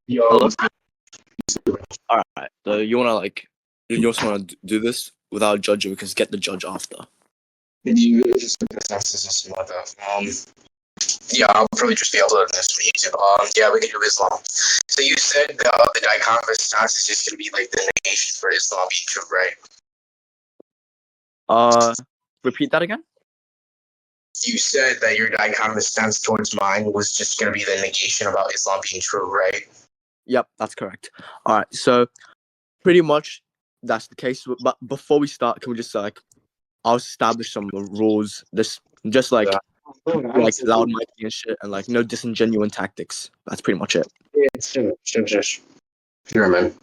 Yo, Hello? All right. So you just wanna do this without judging? We can get the judge after. you just like consensus and stuff like that. Yeah, I'll probably just be able to learn this for YouTube. Yeah, we can do Islam. So you said the dichotomous stance is just gonna be like the negation for Islam being true, right? Repeat that again. You said that your dichotomous stance towards mine was just gonna be the negation about Islam being true, right? Yep, that's correct. All right. So pretty much that's the case. But before we start, can we just I'll establish some rules. Just like loud mic and shit, and like no disingenuous tactics. That's pretty much it. Yeah, sure, man.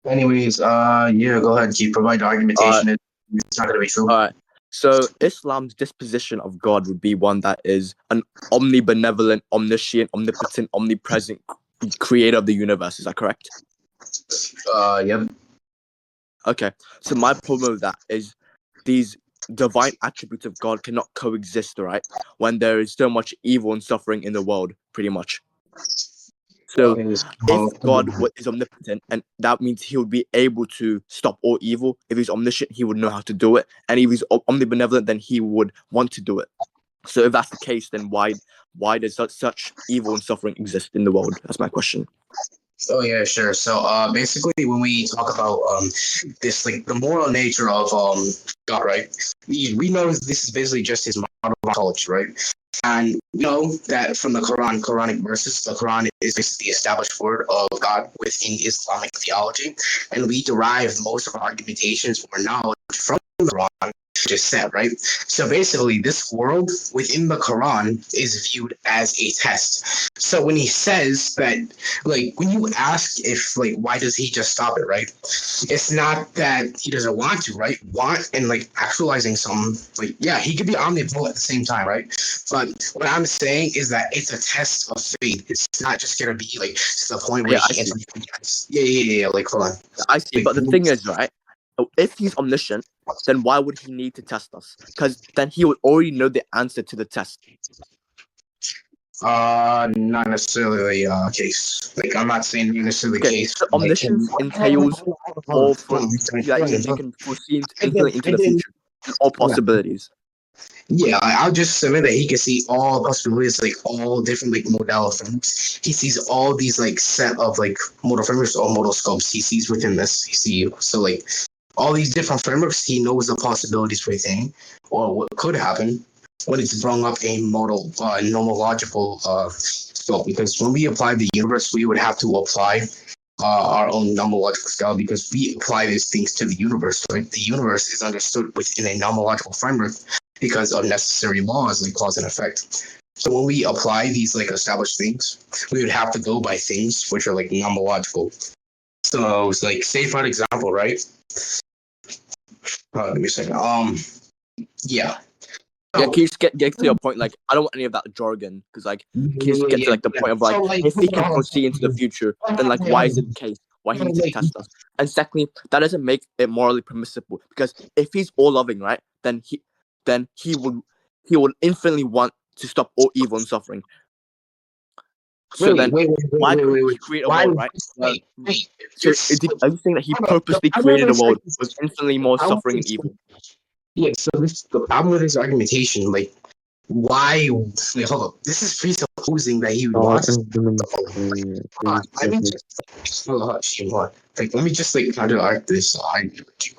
Anyways, yeah, go ahead, keep provide the argumentation. It's not gonna be true. All right. So Islam's disposition of God would be one that is an omnibenevolent, omniscient, omnipotent, omnipresent creator of the universe. Is that correct? Yep. Okay. So my problem with that is these divine attributes of God cannot coexist, right? When there is so much evil and suffering in the world, pretty much. So if God is omnipotent, and that means he would be able to stop all evil. If he's omniscient, he would know how to do it. And if he's omnibenevolent, then he would want to do it. So if that's the case, then why does such evil and suffering exist in the world? That's my question. Oh yeah, sure. So basically when we talk about this like the moral nature of God, right? We know this is basically just his model knowledge, right? And we know that from the Quranic verses, the Quran is basically the established word of God within Islamic theology. And we derive most of our argumentations or knowledge from the Quran, just said, right? So basically, this world within the Quran is viewed as a test. So when he says that, like, when you ask if, like, why does he just stop it, right? It's not that he doesn't want to, right? Want and, like, actualizing some, like, yeah, he could be omnipotent at the same time, right? But what I'm saying is that it's a test of faith. It's not just going to be, like, to the point where he answers. Yeah, like, hold on. I see, but the thing is, right? If he's omniscient, then why would he need to test us? Because then he would already know the answer to the test. Not necessarily the case. Like, I'm not saying necessarily the case. So omniscience entails all that you can foresee infinitely into the future and all possibilities. Yeah, I'll just submit that he can see all possibilities, like all different like modal frameworks. He sees all these like set of like modal frameworks or modal scopes. He sees within this. So like all these different frameworks. He knows the possibilities within or what could happen when it's brought up a modal nomological scope. Because when we apply the universe, we would have to apply our own nomological scale because we apply these things to the universe. Right, the universe is understood within a nomological framework because of necessary laws like cause and effect. So when we apply these like established things, we would have to go by things which are like nomological. So it's like, say for example, right? Let me say, yeah. Yeah, can you just get to your point? Like, I don't want any of that jargon because, like, can you just get to like the point of like, if he can foresee into the future, then like, why is it the case? Why he needs to test us? And secondly, that doesn't make it morally permissible because if he's all loving, right, then he would infinitely want to stop all evil and suffering. So then, why couldn't he create a world, right? So are you saying that he purposely created a world with infinitely more suffering and evil? Yeah, so the problem with his argumentation, like, why? Wait, hold up. This is presupposing that he would watch. Like, let me just like counteract this.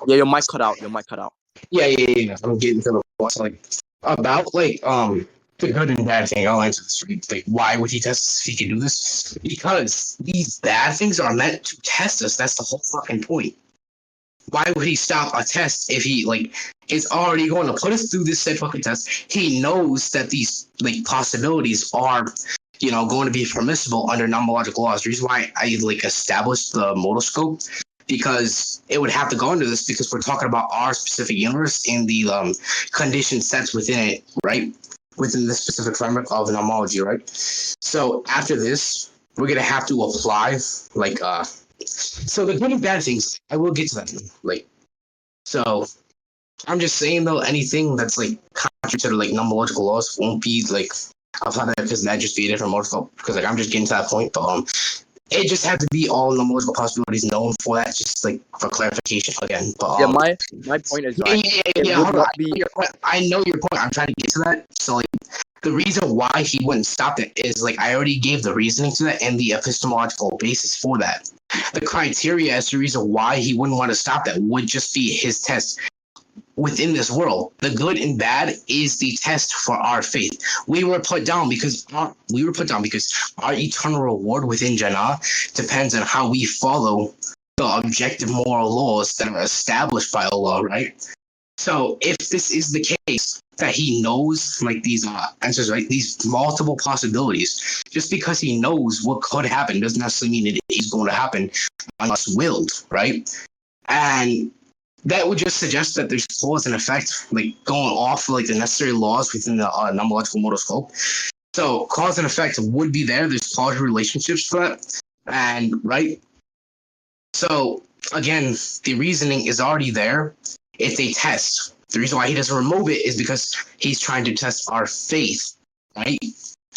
Yeah, your mic cut out. Yeah. I'm getting to the point. Like about like the good and bad thing. I'll answer this. Like, why would he test us if he can do this? Because these bad things are meant to test us. That's the whole fucking point. Why would he stop a test if he like is already going to put us through this said fucking test? He knows that these like possibilities are, going to be permissible under nomological laws. The reason why I like established the modal scope because it would have to go into this because we're talking about our specific universe and the condition sets within it, right? Within the specific framework of the nomology, right? So after this, we're gonna have to apply like so the good and bad things, I will get to that. Like, so I'm just saying though, anything that's like contrary to like nomological laws won't be like apply that because that just be a different multiple. Because like I'm just getting to that point, but it just had to be all the multiple possibilities known for that, just like for clarification again. But Yeah, my point is right. yeah. Would Hold on. not be. I know your point. I'm trying to get to that. So like the reason why he wouldn't stop it is like I already gave the reasoning to that and the epistemological basis for that. The criteria as to the reason why he wouldn't want to stop that would just be his test within this world. The good and bad is the test for our faith. We were put down because our eternal reward within Jannah depends on how we follow the objective moral laws that are established by Allah, right? So if this is the case that he knows like these answers, right? These multiple possibilities, just because he knows what could happen doesn't necessarily mean it is going to happen unless willed, right? And that would just suggest that there's cause and effect, like going off like the necessary laws within the nomological modal scope. So cause and effect would be there. There's causal relationships for that, and right. So again, the reasoning is already there. It's a test. The reason why he doesn't remove it is because he's trying to test our faith, right?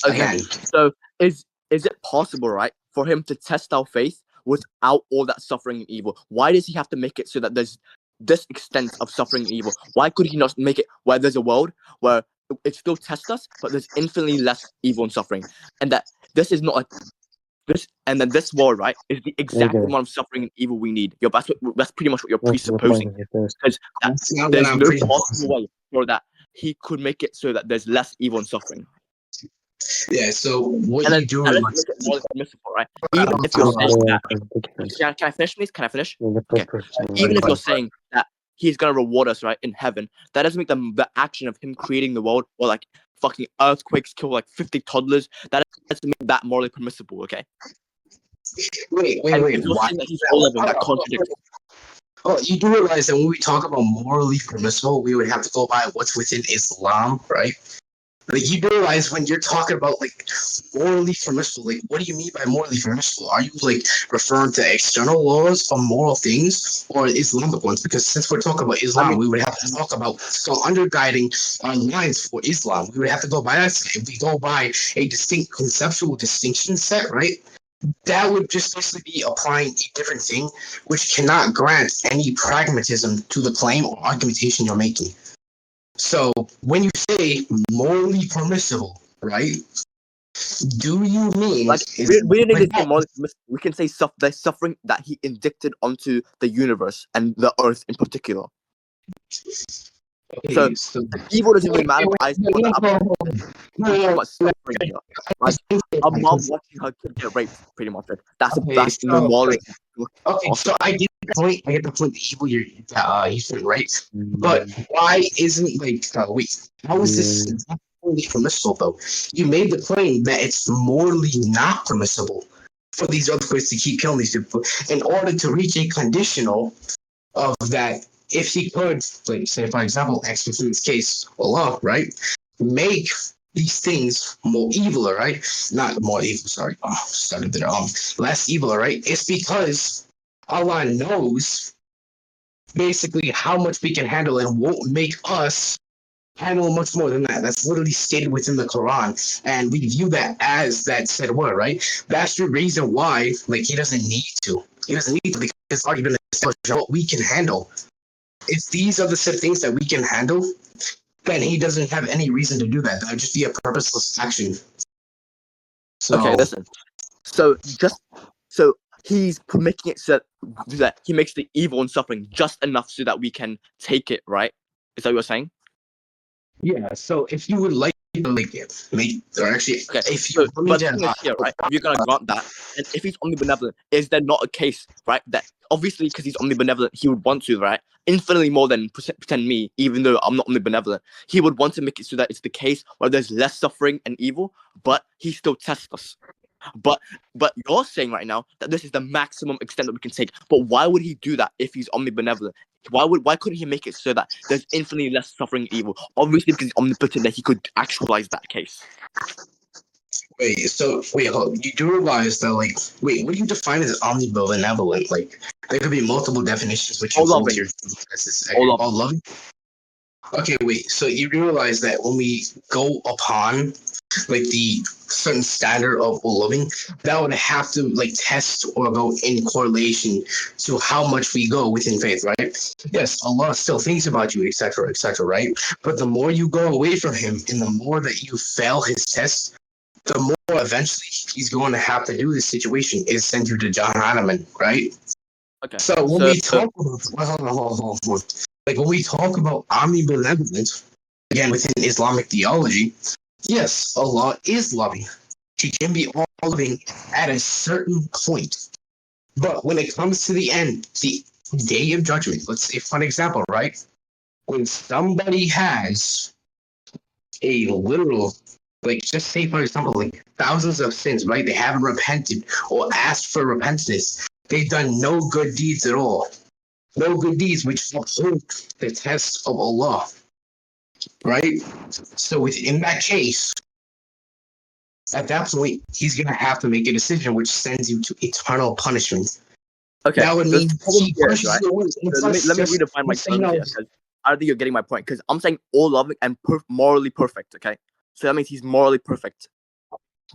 Okay. Again. So is it possible, right, for him to test our faith without all that suffering and evil? Why does he have to make it so that there's this extent of suffering and evil? Why could he not make it where there's a world where it still tests us, but there's infinitely less evil and suffering, and that this is not and then this world, right, is the exact amount of suffering and evil we need. That's pretty much what you're presupposing, because there's no possible way for that he could make it so that there's less evil and suffering. Yeah. So what and you then, do and is let's make it more permissible, right? Even if you're saying that, can I finish, please? Can I finish? Okay. Even if you're saying that he's gonna reward us, right, in heaven, that doesn't make the action of him creating the world or like fucking earthquakes kill like 50 toddlers. That doesn't make that morally permissible, okay? Wait. If you're saying that he's all living, that contradicts. Oh, you do realize that when we talk about morally permissible, we would have to go by what's within Islam, right? Like you do realize when you're talking about like morally permissible, like what do you mean by morally permissible? Are you like referring to external laws or moral things or Islamic ones? Because since we're talking about Islam, we would have to talk about underguiding our lines for Islam. We would have to go by that. If we go by a distinct conceptual distinction set, right? That would just basically be applying a different thing, which cannot grant any pragmatism to the claim or argumentation you're making. So when you say morally permissible, right? Do you mean like we didn't need to say morally permissible? We can say the suffering that he indicted onto the universe and the earth in particular. Okay, so evil doesn't really matter. I a mom watching her kid get raped, pretty much. That's the moral. Okay, so I get the point. I get the point. The evil he's been raped, but why isn't like wait? How is this morally permissible though? You made the claim that it's morally not permissible for these earthquakes to keep killing these people in order to reach a conditional of that. If he could, like, say, for example, X in this case, Allah, right, make these things more evil, right? Not more evil, sorry. Started there. Less evil, right? It's because Allah knows basically how much we can handle and won't make us handle much more than that. That's literally stated within the Quran, and we view that as that said word, right? That's the reason why, like, he doesn't need to. He doesn't need to because it's already been established what we can handle. If these are the set things that we can handle, then he doesn't have any reason to do that. That would just be a purposeless action. So, okay, listen. So he's making it so that he makes the evil and suffering just enough so that we can take it, right? Is that what you're saying? Yeah. So if you would like to make, or actually, okay. If you here, right? If you're gonna grant that, and if he's omnibenevolent, is there not a case, right, that obviously because he's omnibenevolent, he would want to, right, infinitely more than pretend me, even though I'm not omnibenevolent, he would want to make it so that it's the case where there's less suffering and evil, but he still tests us. But you're saying right now that this is the maximum extent that we can take. But why would he do that if he's omnibenevolent? Why couldn't he make it so that there's infinitely less suffering and evil? Obviously because he's omnipotent, that he could actualize that case. Hold. You do realize that, like, what do you define as omnibenevolent? Like, there could be multiple definitions which all loving. All loving. Okay, wait. So you realize that when we go upon like the certain standard of loving, that would have to like test or go in correlation to how much we go within faith, right? Yes, Allah still thinks about you, etc., right? But the more you go away from Him, and the more that you fail His test, the more eventually He's going to have to do this situation is send you to Jahannam, right? Okay. So when we talk about hold on. Like when we talk about omnibenevolence, again within Islamic theology, yes, Allah is loving. He can be all loving at a certain point. But when it comes to the end, the day of judgment, let's say for an example, right? When somebody has a literal, like just say for example, like thousands of sins, right? They haven't repented or asked for repentance. They've done no good deeds at all. No good deeds which uphold the test of Allah. Right? So within that case, at that point, he's gonna have to make a decision which sends you to eternal punishment. Okay. That would The mean problem he here is, punishes right? you away. So let me redefine my terms here, because I don't think you're getting my point. Because I'm saying all loving and morally perfect. Okay, so that means he's morally perfect.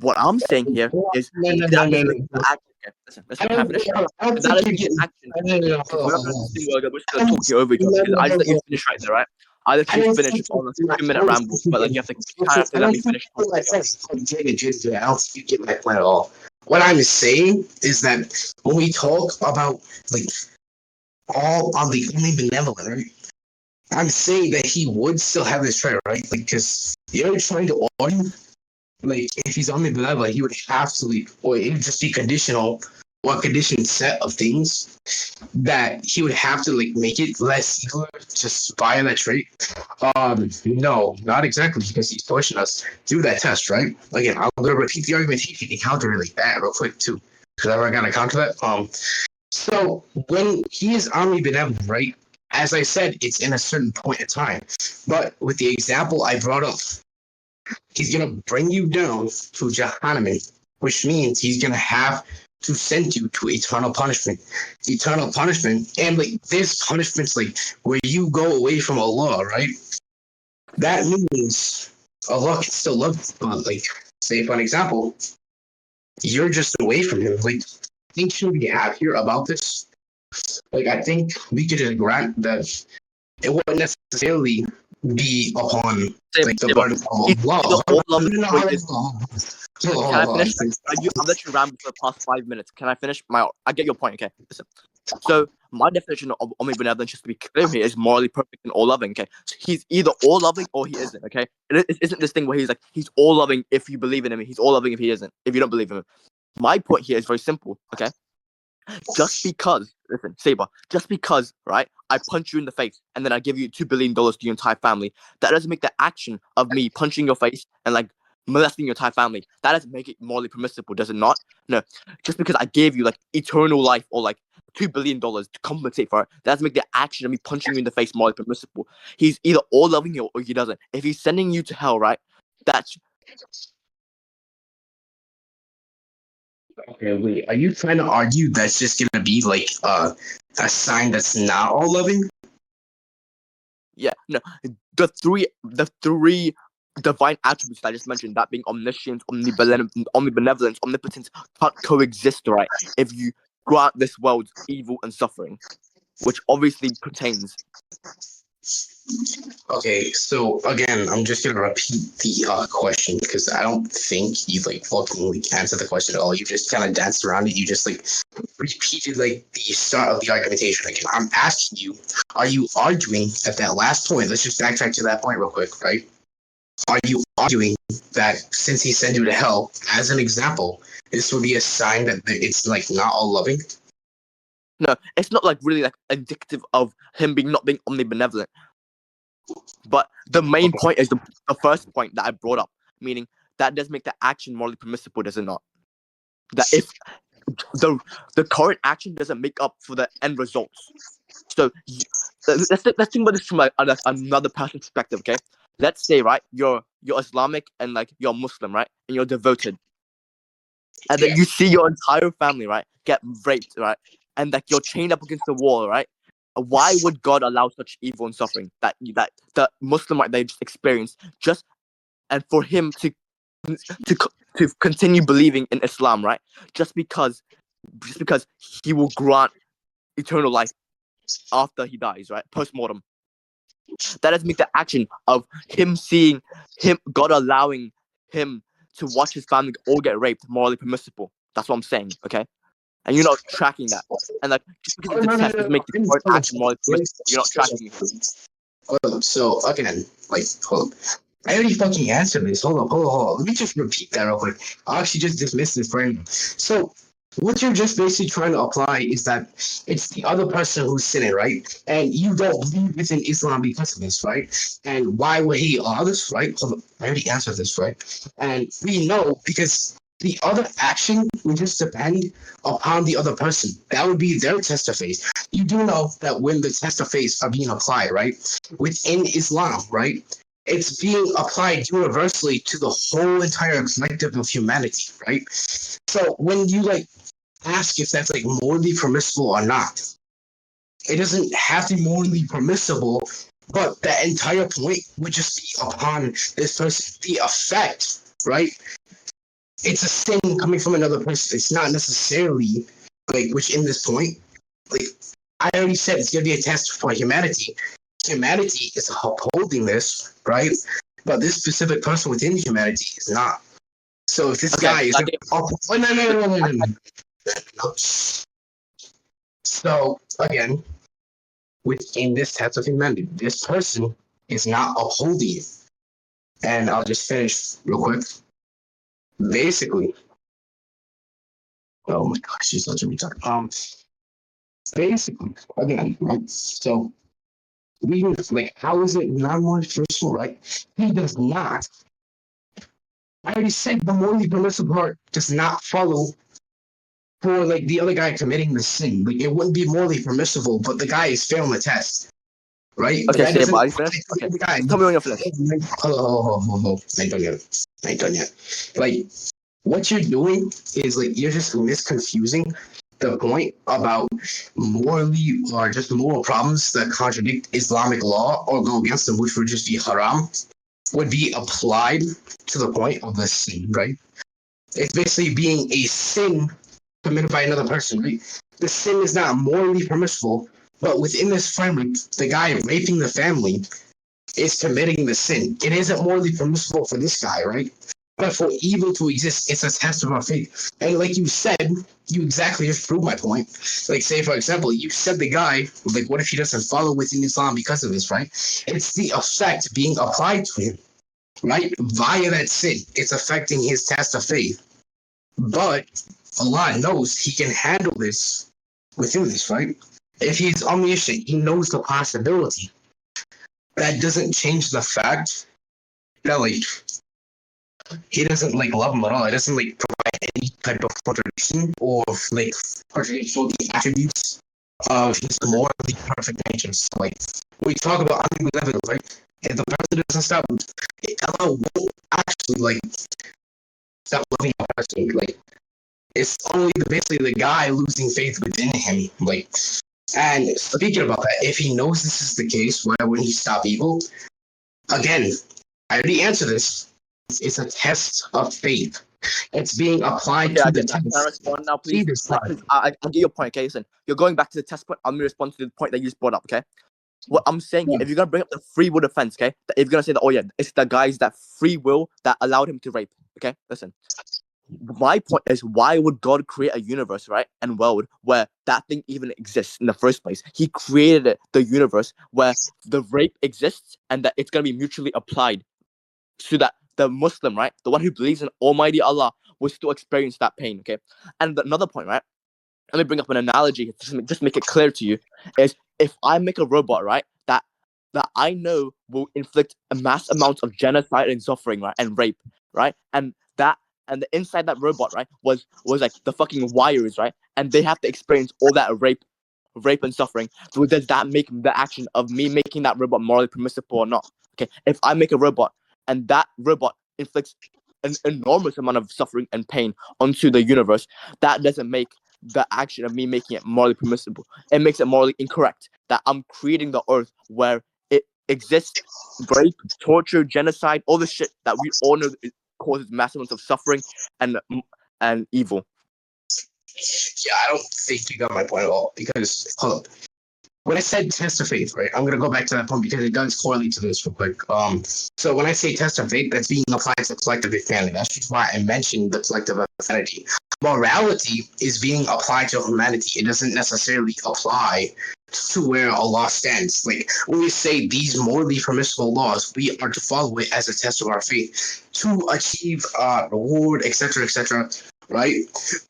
What I'm saying here is that is making the action. Okay, listen, can I finish? That is making the action. Because we're not going to sing, we're just going to talk here over each other. Because I just let you finish right there, right? I let you finish on a 2-minute ramble, but like you have to kind of let me finish talking. I don't think you get my point at all. What I'm saying is that when we talk about like all on the only benevolent, right? I'm saying that he would still have this trait, right? Like, because you're trying to argue, like, if he's only benevolent, he would have to leave, or it would just be conditional, or a conditioned set of things that he would have to like make it less evil just via that trait. No, not exactly, because he's pushing us through that test, right? Again, I'm gonna repeat the argumentation and counter it like that real quick too, because I'm gonna counter that. So when he is omnibenevolent, right? As I said, it's in a certain point in time. But with the example I brought up, he's gonna bring you down to Jahannam, which means he's gonna have to send you to eternal punishment. Eternal punishment, and like this punishment's like where you go away from Allah, right? That means Allah can still love you, but like say for an example, you're just away from him. Like I think should be happier about this. Like I think we could just grant that it wouldn't necessarily be upon like the burden of Allah. All loving Can I finish? I've let you ramble for the past 5 minutes. Can I finish? I get your point. Okay, listen. So my definition of omnibenevolence, just to be clear here, is morally perfect and all loving. Okay, so he's either all loving or he isn't. Okay, it isn't this thing where he's like he's all loving if you believe in him, he's all loving if he isn't. If you don't believe in him, my point here is very simple. Okay, just because, listen, Saber, just because, right, I punch you in the face and then I give you $2 billion to your entire family, that doesn't make the action of me punching your face and like molesting your entire family, that doesn't make it morally permissible, does it not? No, just because I gave you like eternal life or like $2 billion to compensate for it, that doesn't make the action of me punching you in the face morally permissible. He's either all loving you or he doesn't. If he's sending you to hell, right, that's... Okay, wait. Are you trying to argue that's just gonna be like a sign that's not all loving? Yeah, no. The three divine attributes that I just mentioned, that being omniscience, omnibenevolence, omnipotence, can't coexist, right? If you grant this world evil and suffering, which obviously pertains. Okay, so again, I'm just gonna repeat the question because I don't think you like fucking like answered the question at all. You just kind of danced around it. You just like repeated like the start of the argumentation again. I'm asking you, are you arguing at that last point? Let's just backtrack to that point real quick, right? Are you arguing that since he sent you to hell, as an example, this would be a sign that it's like not all loving? No, it's not like really like indicative of him not being omnibenevolent. But the main point is the first point that I brought up, meaning that does make the action morally permissible, does it not? That if the current action doesn't make up for the end results. So let's think about this from another person's perspective, okay? Let's say, right, you're Islamic and like you're Muslim, right, and you're devoted, and then you see your entire family, right, get raped, right, and like you're chained up against the wall, right? Why would God allow such evil and suffering that the Muslim, right, they just experienced, just and for him to to continue believing in Islam, right? Just because he will grant eternal life after he dies, right? Post-mortem. That doesn't make the action of him seeing him, God allowing him to watch his family all get raped, morally permissible. That's what I'm saying, okay? And you're not tracking that. And like, just because it's a test doesn't make the current action morally permissible. You're not tracking it. So again, like, hold up. I already fucking answered this. Hold on. Let me just repeat that real quick. I'll actually just dismiss this frame. So what you're just basically trying to apply is that it's the other person who's sinning, right? And you don't believe within Islam because of this, right? And why would he allow this, right? Hold on. I already answered this, right? And we know because the other action would just depend upon the other person. That would be their test of faith. You do know that when the test of faith are being applied, right? Within Islam, right? It's being applied universally to the whole entire collective of humanity, right? So when you like ask if that's like morally permissible or not, it doesn't have to be morally permissible, but that entire point would just be upon this person. The effect, right? It's a sin coming from another person. It's not necessarily like, which in this point, like I already said, it's gonna be a test for humanity. Humanity is upholding this, right? But this specific person within humanity is not. So if this guy is no. So again, within this test of humanity, this person is not upholding it. And I'll just finish real quick. Basically, oh my gosh, she's such a retard. Basically, again, right? So we like, how is it not more personal, right? He does not. I already said the morally permissible part does not follow for like the other guy committing the sin. Like it wouldn't be morally permissible, but the guy is failing the test, right? Okay, that say, are you finished? Okay. The guy, tell me when you're finished. Hold. I ain't done yet. Like what you're doing is like you're just misconfusing the point about morally or just moral problems that contradict Islamic law or go against them, which would just be haram, would be applied to the point of the sin, right? It's basically being a sin committed by another person, right? The sin is not morally permissible, but within this framework, the guy raping the family is committing the sin. It isn't morally permissible for this guy, right? But for evil to exist, it's a test of our faith. And like you said, you exactly just proved my point. Like, say, for example, you said the guy, like, what if he doesn't follow within Islam because of this, right? It's the effect being applied to him, right? Via that sin. It's affecting his test of faith. But Allah knows he can handle this within this, right? If he's omniscient, he knows the possibility. That doesn't change the fact that, like, he doesn't like love him at all. It doesn't like provide any type of contradiction or like contradiction with the attributes of his morally perfect nature. So like we talk about unequal evidence, right? If the person doesn't stop, Allah won't actually like stop loving a person. Like it's only basically the guy losing faith within him. Like, and speaking about that, if he knows this is the case, why wouldn't he stop evil? Again, I already answered this. It's a test of faith. It's being applied to the test. Can I respond now, please? I get your point, okay? Listen, you're going back to the test point. I'm going to respond to the point that you just brought up, okay? What I'm saying, if you're going to bring up the free will defense, okay? If you're going to say that, oh yeah, it's the guys that free will that allowed him to rape, okay? Listen. My point is, why would God create a universe, right, and world where that thing even exists in the first place? He created the universe where the rape exists and that it's going to be mutually applied so that the Muslim, right, the one who believes in Almighty Allah, will still experience that pain, okay? And another point, right, let me bring up an analogy to just make it clear to you, is if I make a robot, right, that I know will inflict a mass amount of genocide and suffering, right, and rape, right, and the inside that robot, right, was like the fucking wires, right, and they have to experience all that rape and suffering. So does that make the action of me making that robot morally permissible or not? Okay, if I make a robot and that robot inflicts an enormous amount of suffering and pain onto the universe, that doesn't make the action of me making it morally permissible. It makes it morally incorrect that I'm creating the earth where it exists, rape, torture, genocide, all the shit that we all know causes massive amounts of suffering and evil. Yeah, I don't think you got my point at all. Because hold up. When I said test of faith, right? I'm gonna go back to that point because it does correlate to this real quick. So when I say test of faith, that's being applied to collective humanity. That's just why I mentioned the collective humanity. Morality is being applied to humanity. It doesn't necessarily apply to where Allah stands. Like when we say these morally permissible laws, we are to follow it as a test of our faith to achieve reward, etc., right?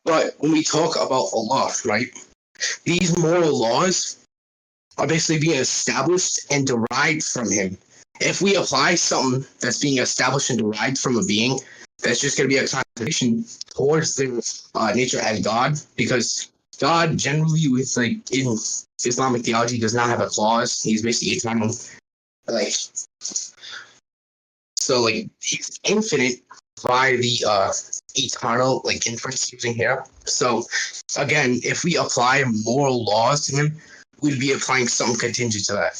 But when we talk about Allah, right? These moral laws are basically being established and derived from him. If we apply something that's being established and derived from a being, that's just going to be a contradiction towards their nature as God, because God generally, with like in Islamic theology, does not have a clause. He's basically eternal, like so, like he's infinite by the eternal like inference using here. So again, if we apply moral laws to him, we'd be applying something contingent to that.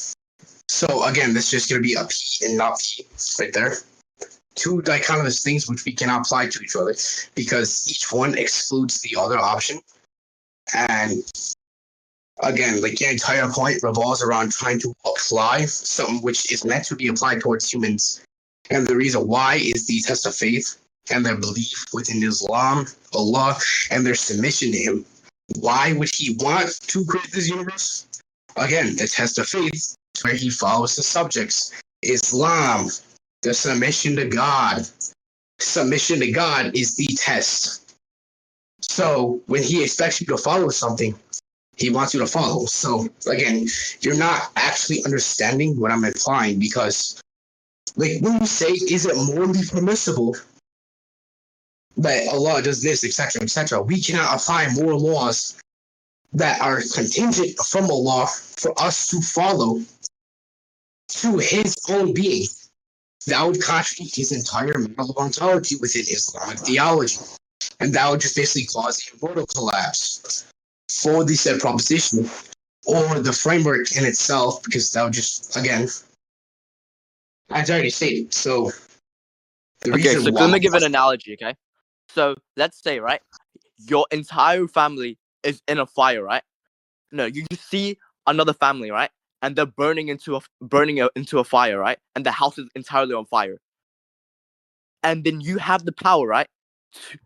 So again, this is just going to be a P and not P right there. Two dichotomous things which we cannot apply to each other because each one excludes the other option. And again, like the entire point revolves around trying to apply something which is meant to be applied towards humans. And the reason why is the test of faith and their belief within Islam, Allah, and their submission to him. Why would he want to create this universe? Again, the test of faith, where he follows the subjects. Islam, the submission to God. Submission to God is the test. So when he expects you to follow something, he wants you to follow. So again, you're not actually understanding what I'm implying because, like, when you say, is it morally permissible that Allah does this, etc., we cannot apply moral laws that are contingent from Allah for us to follow to his own being. That would contradict his entire model of ontology within Islamic theology. And that would just basically cause the immortal collapse for the said proposition or the framework in itself, because that would just, again, as I already stated. So, the Okay, reason so why. let me give an analogy, okay? So let's say, right, your entire family is in a fire, right? No, you just see another family, right? And they're burning into a fire, right? And the house is entirely on fire. And then you have the power, right?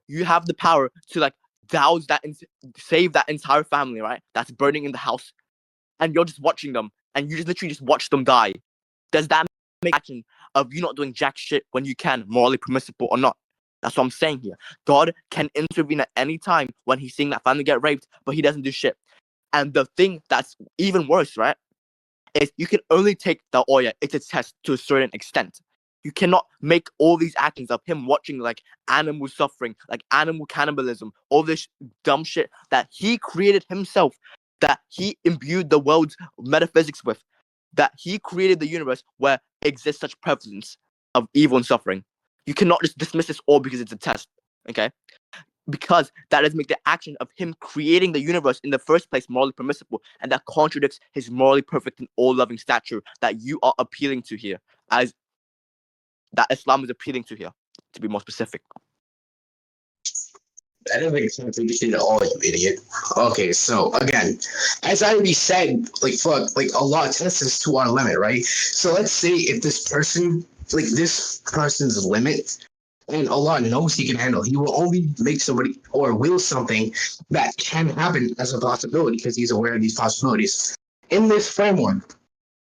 You have the power to like douse that and save that entire family, right? That's burning in the house, and you're just watching them, and you just literally just watch them die. Does that make action of you not doing jack shit when you can, morally permissible or not? That's what I'm saying here. God can intervene at any time when he's seeing that family get raped, but he doesn't do shit. And the thing that's even worse, right, is you can only take the oya, it's a test to a certain extent. You cannot make all these actions of him watching like animal suffering, like animal cannibalism, all this dumb shit that he created himself, that he imbued the world's metaphysics with, that he created the universe where exists such prevalence of evil and suffering. You cannot just dismiss this all because it's a test, okay? Because that doesn't make the action of him creating the universe in the first place morally permissible, and that contradicts his morally perfect and all-loving stature that you are appealing to here, as that Islam is appealing to here, to be more specific. That doesn't make sense at all, you idiot. Okay, so again, as I already said, like fuck, like Allah tests us to our limit, right? So let's say if this person's limit, and Allah knows he can handle, he will only make somebody or will something that can happen as a possibility because he's aware of these possibilities. In this framework,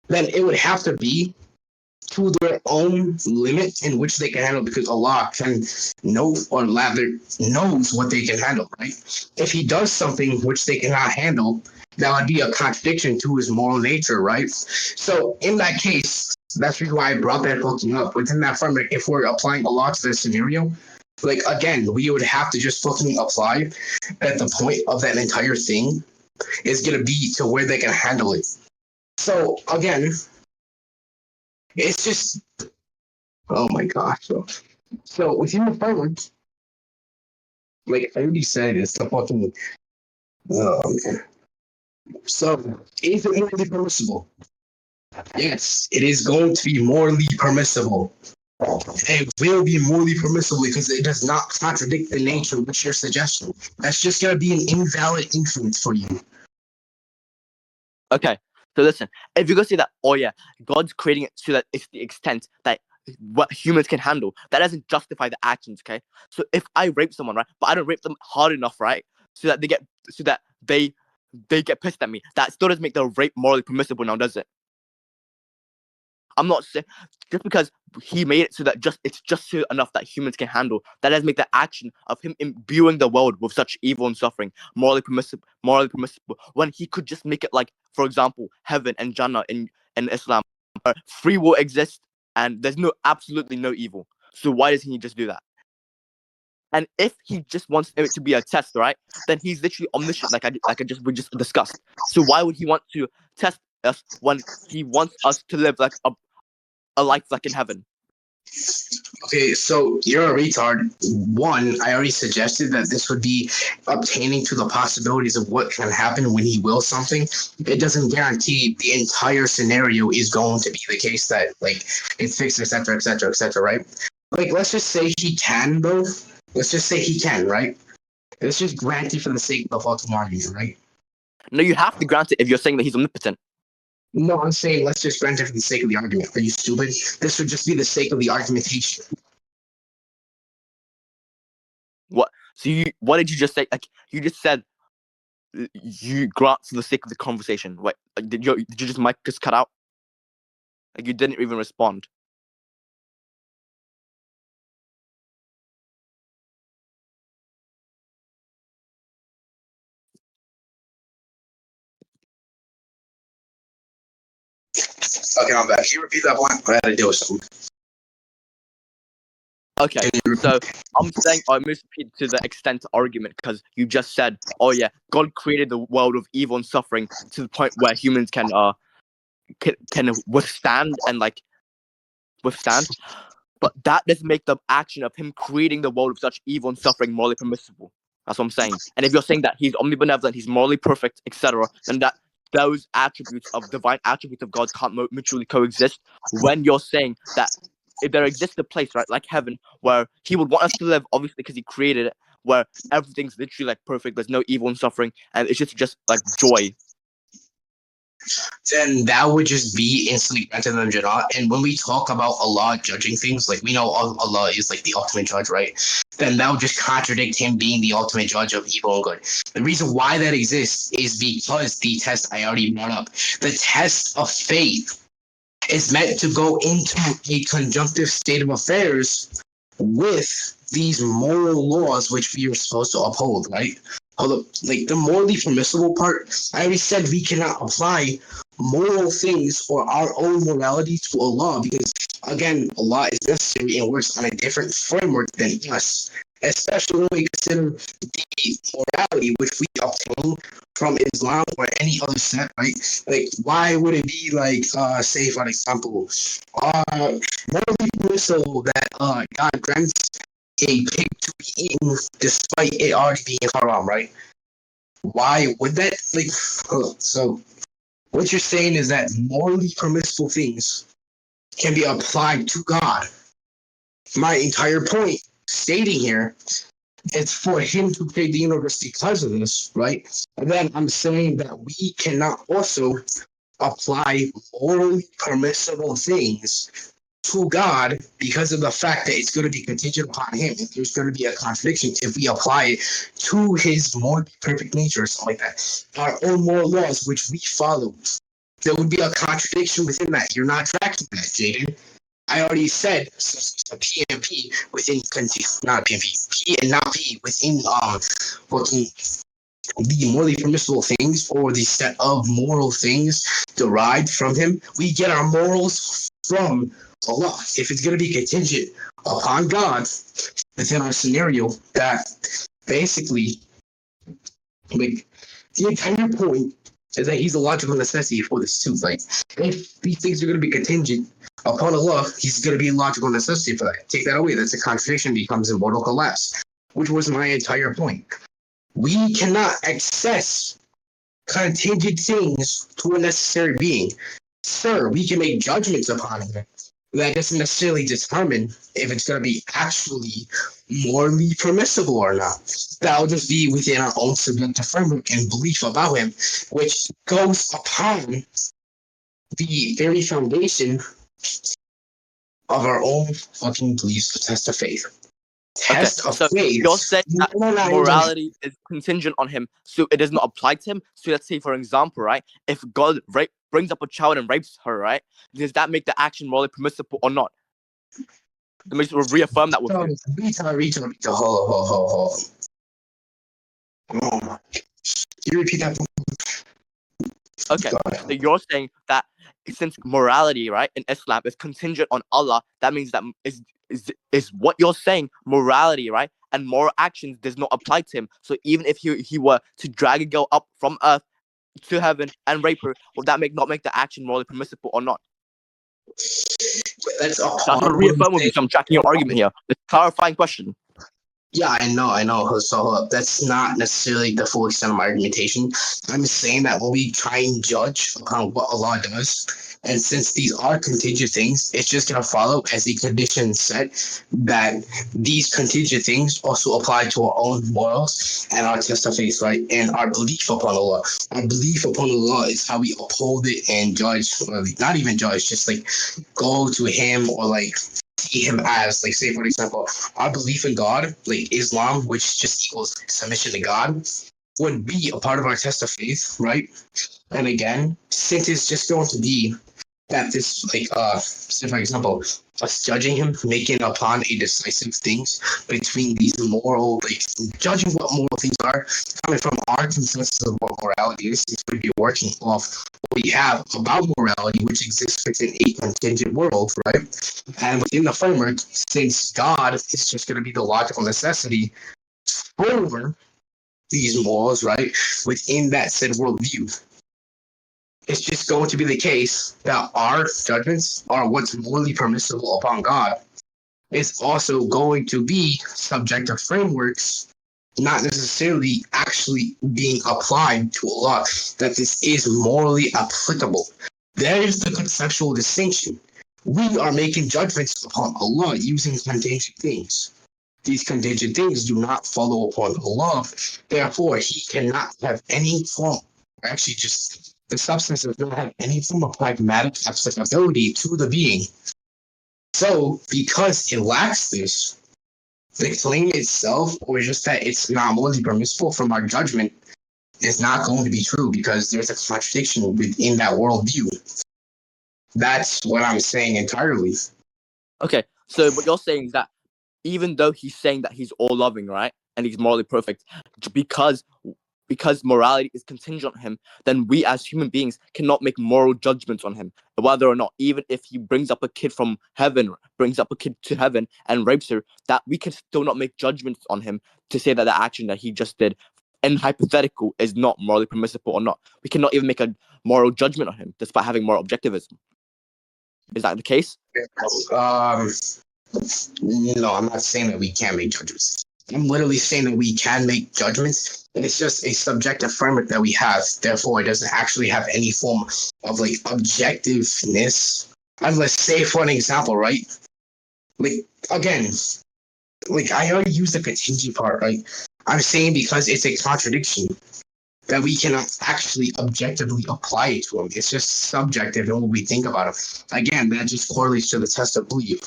then it would have to be to their own limit in which they can handle, because Allah can know or rather knows what they can handle, right? If he does something which they cannot handle, that would be a contradiction to his moral nature, right? So in that case, that's the reason why I brought that fucking up. Within that framework, if we're applying Allah to this scenario, like again, we would have to just fucking apply that the point of that entire thing is gonna be to where they can handle it. So again, it's just, oh my gosh. So within the framework, like I already said, it's the fucking, oh man. So is it morally permissible? Yes, it is going to be morally permissible. It will be morally permissible because it does not contradict the nature which your suggestion. That's just gonna be an invalid inference for you. Okay, so listen, if you're gonna say that, oh yeah, God's creating it so that it's the extent that what humans can handle, that doesn't justify the actions, okay? So if I rape someone, right, but I don't rape them hard enough, right, so that they get pissed at me, that still doesn't make the rape morally permissible now, does it? I'm not saying just because he made it so that it's just enough that humans can handle. That doesn't make the action of him imbuing the world with such evil and suffering morally permissible. Morally permissible when he could just make it like, for example, heaven and Jannah in Islam, where free will exists and there's absolutely no evil. So why doesn't he just do that? And if he just wants it to be a test, right? Then he's literally omniscient, we just discussed. So why would he want to test us when he wants us to live like a life like in heaven? Okay, so you're a retard. One, I already suggested that this would be obtaining to the possibilities of what can happen when he wills something. It doesn't guarantee the entire scenario is going to be the case that like it's fixed, etc., etc., etc. Right? Like, let's just say he can, though. Let's just say he can, right? Let's just grant it for the sake of the fucking argument, right? No, you have to grant it if you're saying that he's omnipotent. No, I'm saying let's just grant it for the sake of the argument. Are you stupid? This would just be the sake of the argumentation. What? So what did you just say? Like you just said, you grant for the sake of the conversation. Wait, did you just mic just cut out? Like you didn't even respond. Okay, I'm back. Can you repeat that point? I had to deal with something. Okay, so I'm saying I must repeat to the extent argument because you just said, oh yeah, God created the world of evil and suffering to the point where humans can withstand and like withstand, but that doesn't make the action of him creating the world of such evil and suffering morally permissible. That's what I'm saying. And if you're saying that he's omnibenevolent, he's morally perfect, etc., then that those attributes of divine attributes of God can't mutually coexist. When you're saying that if there exists a place, right, like heaven, where he would want us to live, obviously because he created it, where everything's literally like perfect, there's no evil and suffering, and it's just like joy. Then that would just be instantly granted them Jannah. And when we talk about Allah judging things, like we know Allah is like the ultimate judge, right? Then that would just contradict him being the ultimate judge of evil and good. The reason why that exists is because the test I already brought up, the test of faith, is meant to go into a conjunctive state of affairs with these moral laws which we are supposed to uphold, right? Hold up, like the morally permissible part, I already said we cannot apply moral things or our own morality to Allah because, again, Allah is necessary and works on a different framework than us, especially when we consider the morality which we obtain from Islam or any other sect, right? Like, why would it be like, say, for example, morally permissible that God grants a pig to be eaten despite it already being haram, right? Why would that? Like, so what you're saying is that morally permissible things can be applied to God. My entire point stating here is for him to create the universe because of this, right? And then I'm saying that we cannot also apply morally permissible things to God because of the fact that it's going to be contingent upon him. If there's going to be a contradiction if we apply it to his more perfect nature or something like that. Our own moral laws, which we follow, there would be a contradiction within that. You're not tracking that, Jaden. I already said a P and P within not P and P, P and not P within working the morally permissible things or the set of moral things derived from him. We get our morals from Allah. If it's going to be contingent upon God within our scenario, that basically, like, the entire point is that he's a logical necessity for this too. Like, if these things are going to be contingent upon Allah, he's going to be a logical necessity for that. Take that away, that's a contradiction, becomes a mortal collapse, which was my entire point. We cannot access contingent things to a necessary being. Sir, we can make judgments upon it, that doesn't necessarily determine if it's going to be actually morally permissible or not. That will just be within our own subjective framework and belief about him, which goes upon the very foundation of our own fucking beliefs, test of faith. Okay, Test of so faith. you're saying that No, no, no, morality is contingent on him, so it does not apply to him. So let's say, for example, right, if God brings up a child and rapes her, right, does that make the action morally permissible or not? It makes reaffirm that with you. Rita, hold on. Oh my. Can you repeat that? Okay, so you're saying that since morality, right, in Islam is contingent on Allah, that means that is what you're saying, morality, right, and moral actions does not apply to him. So even if he were to drag a girl up from earth to heaven and rape her, would that not make the action morally permissible or not? That's a That's what hard one to reaffirm with you. say. So I'm tracking your argument here. It's a clarifying question. Yeah, I know. So that's not necessarily the full extent of my argumentation. I'm saying that when we try and judge upon what Allah does, and since these are contingent things, it's just gonna follow as the condition set that these contingent things also apply to our own morals and our test of faith, right? And our belief upon Allah. Our belief upon Allah is how we uphold it and judge, or not even judge, just like go to Him or like see Him as, like, say for example, our belief in God, like Islam, which just equals submission to God, would be a part of our test of faith, right? And again, since it's just going to be that this, like, say for example, us judging him, making upon a decisive things between these moral, like, judging what moral things are, coming from our consensus of what morality is, since we'd be working off what we have about morality, which exists within a contingent world, right? And within the framework, since God is just going to be the logical necessity for these morals, right? Within that said worldview, it's just going to be the case that our judgments are what's morally permissible upon God. It's also going to be subjective frameworks, not necessarily actually being applied to Allah, that this is morally applicable. There is the conceptual distinction. We are making judgments upon Allah using contingent things. These contingent things do not follow upon Allah, therefore, He cannot have any form, actually, just the substance does not have any form of pragmatic applicability to the being. So, because it lacks this, the claim itself, or just that it's not morally permissible from our judgment, is not going to be true because there's a contradiction within that worldview. That's what I'm saying entirely. Okay, so what you're saying is that even though he's saying that he's all loving, right, and he's morally perfect, because morality is contingent on him, then we as human beings cannot make moral judgments on him, whether or not, even if he brings up a kid from heaven, brings up a kid to heaven and rapes her, that we can still not make judgments on him to say that the action that he just did, in hypothetical, is not morally permissible or not. We cannot even make a moral judgment on him despite having moral objectivism. Is that the case? No, I'm not saying that we can't make judgments. I'm literally saying that we can make judgments, and it's just a subjective framework that we have. Therefore, it doesn't actually have any form of like objectiveness. And let's say, for an example, right? Like, again, like I already used the contingent part, right? I'm saying because it's a contradiction that we cannot actually objectively apply it to him. It's just subjective in what we think about him. Again, that just correlates to the test of belief.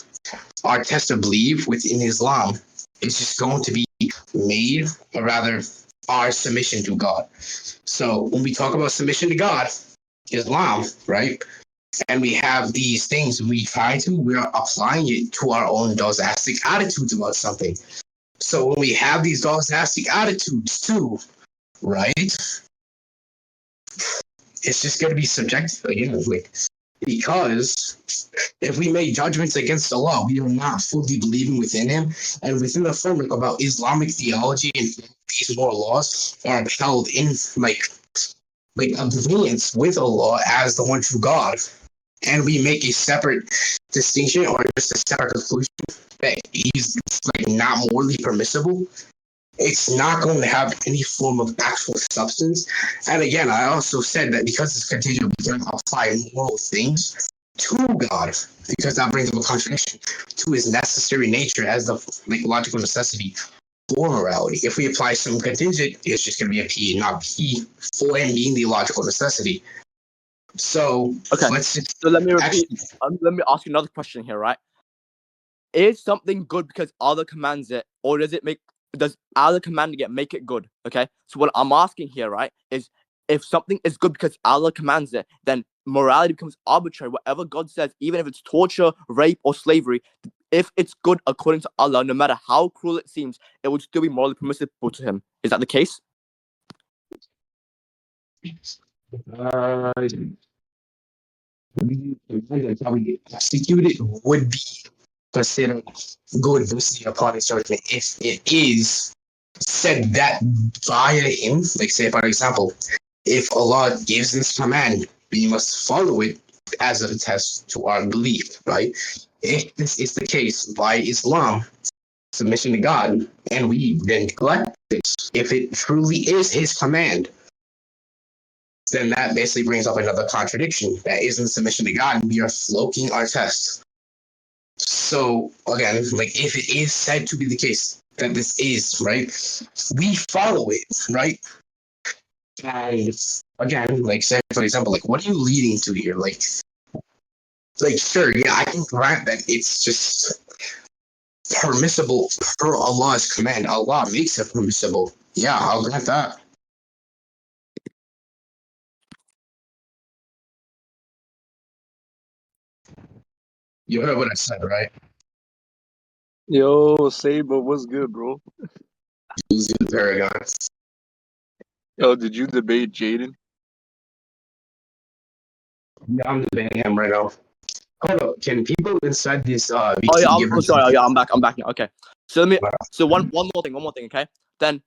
Our test of belief within Islam is just going to be made, or rather, our submission to God. So when we talk about submission to God, Islam, right? And we have these things we try to, we're applying it to our own dogmatic attitudes about something. So when we have these dogmatic attitudes too, right? It's just going to be subjective again, like, because if we make judgments against Allah, we are not fully believing within Him, and within the framework about Islamic theology and these moral laws are upheld in like agreements with Allah as the one true God, and we make a separate distinction or just a separate conclusion that He's like not morally permissible, it's not going to have any form of actual substance. And again, I also said that because it's contingent, we can apply moral things to God, because that brings up a contradiction to his necessary nature as the logical necessity for morality. If we apply some contingent, it's just going to be a P, not P for him being the logical necessity. So okay, let's just so let me repeat. Let me ask you another question here, right? Is something good because Allah commands it, or does Allah commanding it make it good? Okay, so what I'm asking here, right, is if something is good because Allah commands it, then morality becomes arbitrary. Whatever God says, even if it's torture, rape, or slavery, if it's good according to Allah, no matter how cruel it seems, it would still be morally permissible to Him. Is that the case? Probably executed would be considered good versus upon his judgment if it is said that via him. Like, say, for example, if Allah gives this command, we must follow it as a test to our belief, right? If this is the case by Islam, submission to God, and we then neglect it, if it truly is his command, then that basically brings up another contradiction. That isn't submission to God, and we are floating our test. So again, if it is said to be the case that this is right, we follow it, right? And again, say for example, what are you leading to here? Sure, yeah, I can grant that it's just permissible per Allah's command. Allah makes it permissible. Yeah, I'll grant that. You heard what I said, right? Yo, Saber, what's good, bro? He's in Paragon. Yo, did you debate Jaden? Yeah, I'm debating him right now. Hold up, can people inside this Oh yeah, VC give I'm us sorry. Yeah, I'm back. I'm back now. Okay. So one more thing. Okay. Then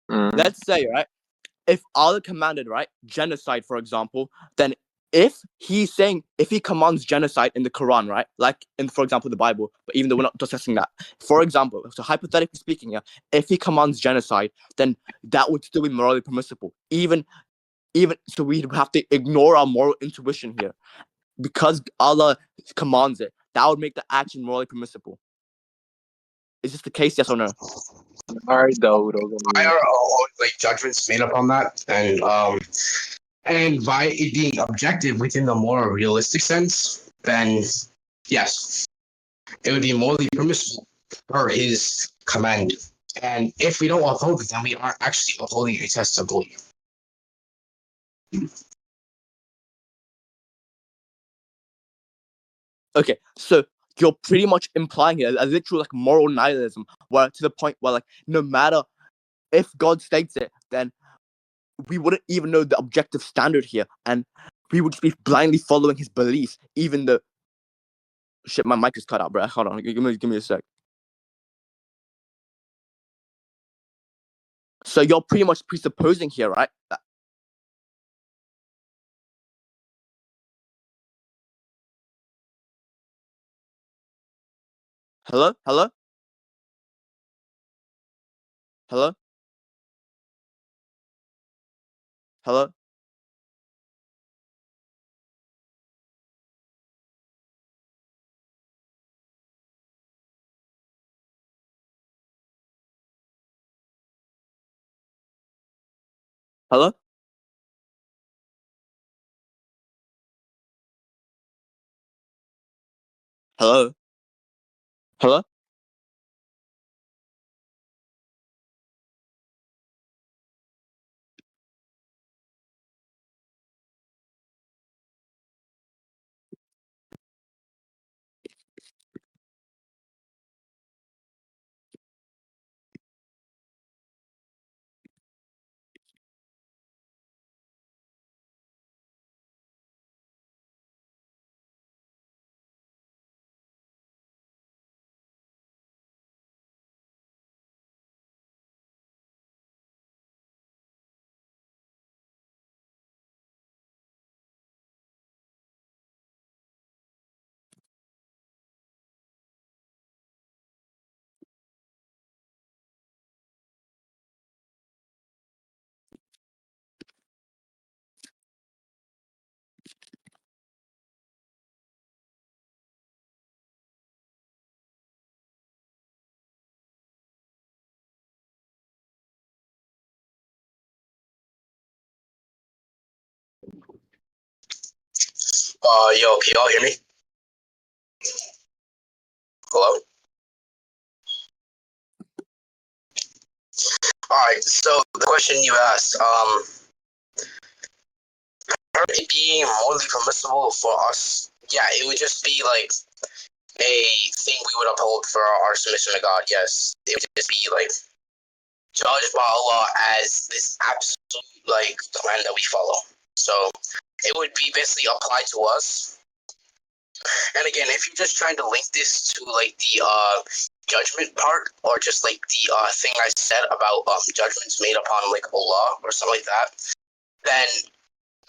let's say, right, if Allah commanded, right, genocide, for example, then if he commands genocide in the Quran, right, like in, for example, the Bible, but even though we're not discussing that, for example, so hypothetically speaking, yeah, if he commands genocide, then that would still be morally permissible. Even so, we'd have to ignore our moral intuition here because Allah commands it. That would make the action morally permissible. Is this the case? Yes or no? All right, Dawood. I are judgments made upon that, and by it being objective within the more realistic sense, then yes, it would be morally permissible per his command. And if we don't uphold it, then we are actually upholding a test of belief. Okay, so you're pretty much implying here a literal moral nihilism, where to the point where no matter if God states it, then we wouldn't even know the objective standard here, and we would just be blindly following his beliefs, even though shit, my mic is cut out, bro. Hold on, give me a sec. So you're pretty much presupposing here, right? Hello? Hello? Hello? Hello? Hello? Hello? Hello? Yo, can y'all hear me? Hello? Alright, so the question you asked, it being morally permissible for us, yeah, it would just be like a thing we would uphold for our submission to God, yes. It would just be like judged by Allah as this absolute like command that we follow. So it would be basically applied to us. And again, if you're just trying to link this to like the judgment part, or just like the thing I said about judgments made upon like Allah or something like that, then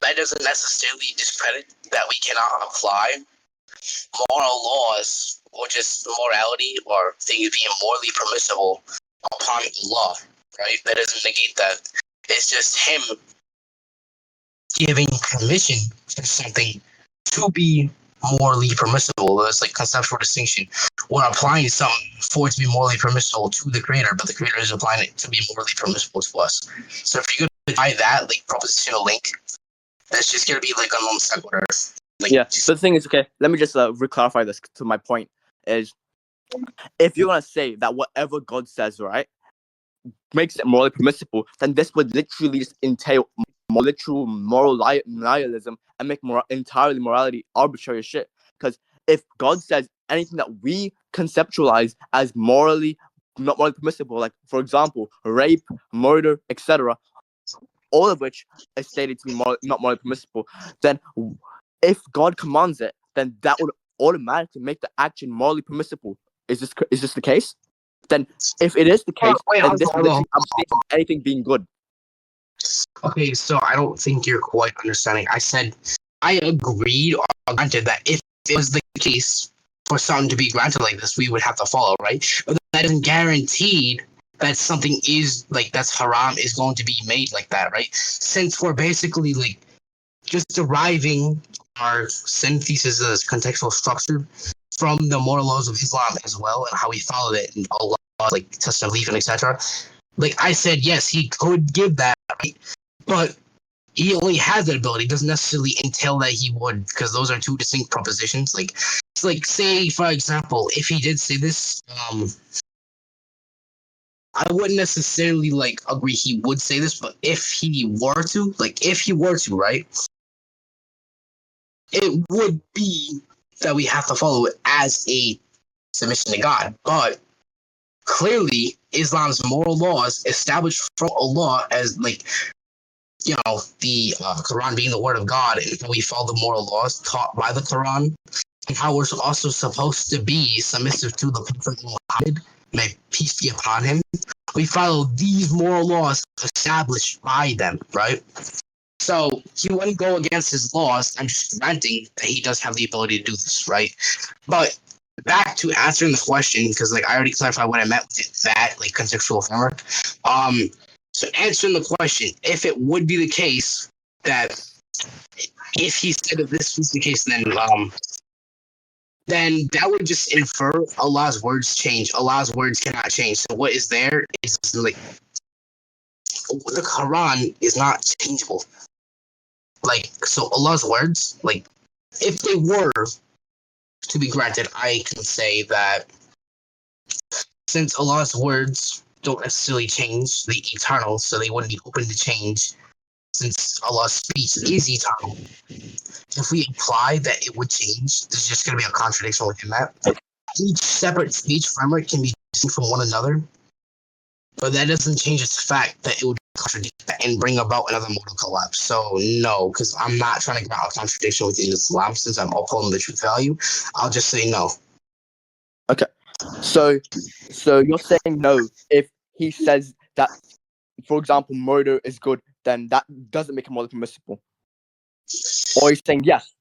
that doesn't necessarily discredit that we cannot apply moral laws or just morality or things being morally permissible upon Allah, right? That doesn't negate that. It's just him giving permission for something to be morally permissible. There's like conceptual distinction. We're applying something for it to be morally permissible to the creator, but the creator is applying it to be morally permissible to us. So if you're gonna try that like propositional link, that's just gonna be like a non sequitur. Like, yeah. So the thing is, okay, let me just re-clarify this to my point. Is if you're gonna say that whatever God says, right, makes it morally permissible, then this would literally just entail literal moral nihilism and make entirely morality arbitrary shit. Because if God says anything that we conceptualize as not morally permissible, like for example, rape, murder, etc., all of which is stated to be not morally permissible, then if God commands it, then that would automatically make the action morally permissible. Is this the case? Then if it is the case, then this would literally abstain from anything being good. Okay, so I don't think you're quite understanding. I said I agreed or granted that if it was the case for something to be granted like this, we would have to follow, right? But that isn't guaranteed that something is like that's haram is going to be made like that, right? Since we're basically like just deriving our synthesis as contextual structure from the moral laws of Islam as well and how we followed it and Allah like test of belief and etc. Like I said, yes, he could give that, right? But he only has that ability. It doesn't necessarily entail that he would, because those are two distinct propositions. Like say for example, if he did say this, I wouldn't necessarily like agree he would say this, but if he were to, right, it would be that we have to follow it as a submission to God. But clearly, Islam's moral laws established from Allah as like, you know, the Quran being the word of God, and we follow the moral laws taught by the Quran, and how we're also supposed to be submissive to the Prophet Muhammad, may peace be upon him. We follow these moral laws established by them, right? So he wouldn't go against his laws. I'm just granting that he does have the ability to do this, right? But back to answering the question, because like I already clarified what I meant with that, like contextual framework. So answering the question, if it would be the case that if he said that this was the case, then that would just infer Allah's words change. Allah's words cannot change. So what is there is like the Quran is not changeable. Like, so Allah's words, like if they were to be granted, I can say that since Allah's words don't necessarily change the eternal, so they wouldn't be open to change, since Allah's speech is eternal. If we imply that it would change, there's just going to be a contradiction within that. Each separate speech framework can be distinct from one another, but that doesn't change its fact that it would contradict that and bring about another modal collapse. So no, because I'm not trying to get out a contradiction within Islam, since I'm upholding the truth value. I'll just say no. Okay, so you're saying no if he says that, for example, murder is good, then that doesn't make it morally permissible. Or you're saying yes.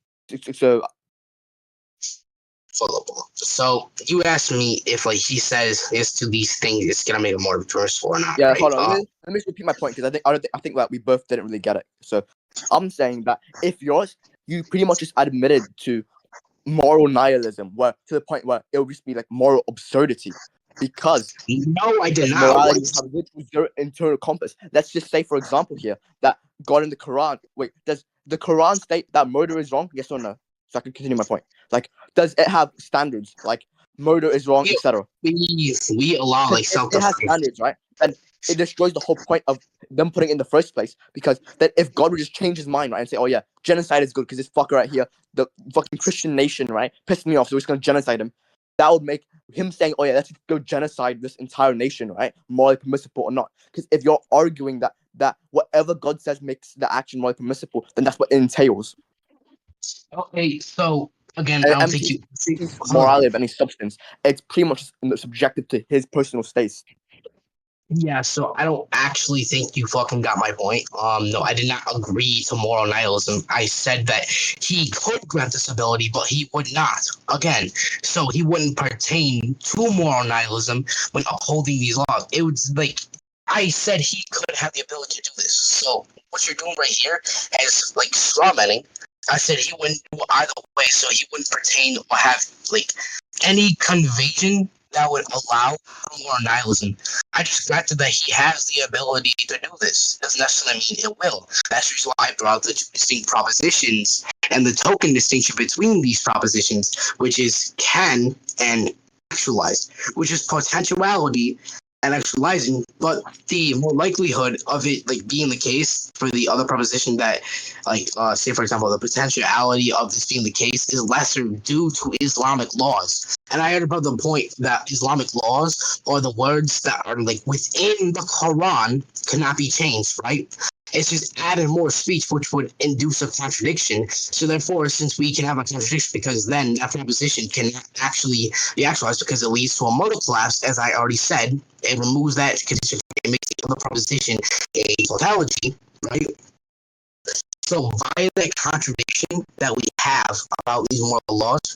So you asked me if like he says yes to these things, it's gonna make it more permissible or not. Yeah, right? hold on. Let me just repeat my point, because I think that we both didn't really get it. So I'm saying that if you pretty much just admitted to moral nihilism, where to the point where it would just be like moral absurdity, because no, I did not. Morality has literally zero internal compass. Let's just say, for example, here that God in the Quran. Wait, does the Quran state that murder is wrong? Yes or no? so I can continue my point. Like, does it have standards? Like, murder is wrong, etc. We allow like It has standards, right? And it destroys the whole point of them putting it in the first place. Because then if God would just change his mind, right, and say, oh yeah, genocide is good because this fucker right here, the fucking Christian nation, right, pissed me off, so we're just gonna genocide him. That would make him saying, oh yeah, let's go genocide this entire nation, right, morally permissible or not. Because if you're arguing that whatever God says makes the action morally permissible, then that's what it entails. Okay, so again, And I don't think you morality of any substance. It's pretty much subjective to his personal states. Yeah, so I don't actually think you fucking got my point. No, I did not agree to moral nihilism. I said that he could grant this ability, but he would not. Again, so he wouldn't pertain to moral nihilism when upholding these laws. It was like I said he could have the ability to do this. So what you're doing right here is like strawmanning. I said he wouldn't do either way, so he wouldn't pertain or have like any conviction that would allow moral nihilism. I just granted that he has the ability to do this. Doesn't necessarily mean it will. That's the reason why I brought the two distinct propositions and the token distinction between these propositions, which is can and actualized, which is potentiality and actualizing, but the more likelihood of it like being the case for the other proposition that like say for example the potentiality of this being the case is lesser due to Islamic laws. And I heard about the point that Islamic laws or the words that are like within the Quran cannot be changed, right? It's just added more speech, which would induce a contradiction. So therefore, since we can have a contradiction, because then that proposition can actually be actualized because it leads to a modal collapse, as I already said, it removes that condition and makes the other proposition a tautology, right? So via that contradiction that we have about these moral laws,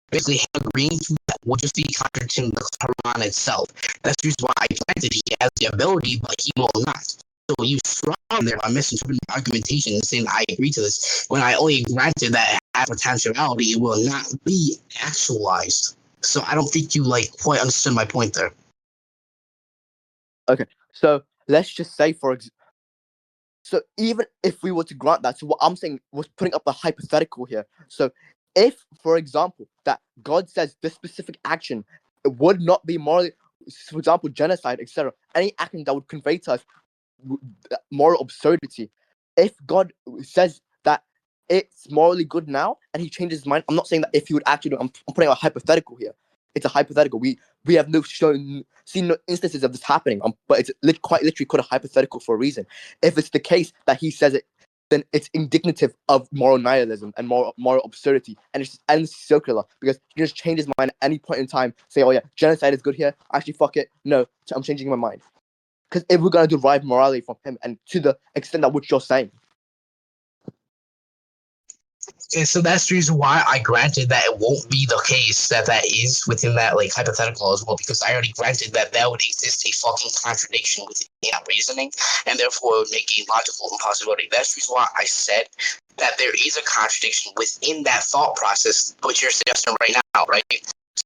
basically agreeing to that would just be contradicting the Quran itself. That's the reason why I granted he has the ability, but he will not. So you strong there by misinterpreting my argumentation and saying I agree to this when I only granted that as potentiality it will not be actualized. So I don't think you like quite understood my point there. Okay, so let's just say so even if we were to grant that, so what I'm saying was putting up a hypothetical here. So if, for example, that God says this specific action would not be morally, for example, genocide, etc., any action that would convey to us moral absurdity. If God says that it's morally good now and he changes his mind, I'm not saying that if he would actually do it, I'm putting a hypothetical here. It's a hypothetical. We have seen no instances of this happening, but it's quite literally called a hypothetical for a reason. If it's the case that he says it, then it's indicative of moral nihilism and moral absurdity, and it's just endlessly circular because he can just change his mind at any point in time. Say, oh yeah, genocide is good here. Actually, fuck it. No, I'm changing my mind. Because if we're going to derive morality from him, and to the extent that which you're saying. And so that's the reason why I granted that it won't be the case that is within that like hypothetical as well, because I already granted that would exist a fucking contradiction within that reasoning, and therefore it would make a logical impossibility. That's the reason why I said that there is a contradiction within that thought process, which you're suggesting right now, right?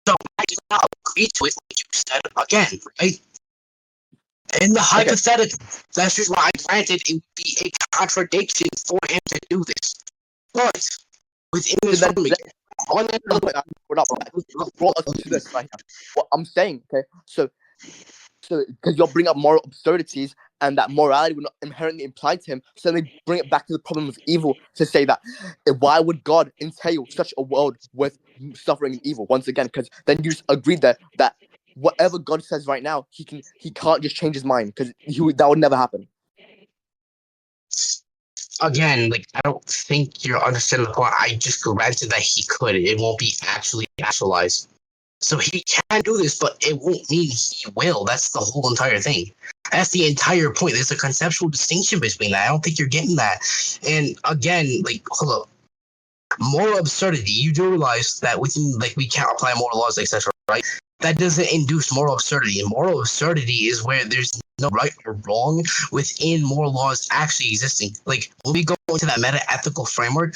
So I did not agree to it, like you said again, right? In the hypothetical, that's just why I granted it would be a contradiction for him to do this. But within this what I'm saying, okay, so because you'll bring up moral absurdities and that morality would not inherently imply to him, so they bring it back to the problem of evil to say that why would God entail such a world with suffering and evil once again? Because then you just agreed that whatever God says right now, he can't just change his mind because that would never happen. Again, like I don't think you're understanding the point. I just granted that he could. It won't be actually actualized. So he can do this, but it won't mean he will. That's the whole entire thing. That's the entire point. There's a conceptual distinction between that. I don't think you're getting that. And again, like, hold up. Moral absurdity, you do realize that within, like, we can't apply moral laws, etc., right? That doesn't induce moral absurdity. And moral absurdity is where there's no right or wrong within moral laws actually existing. Like, when we go into that meta-ethical framework,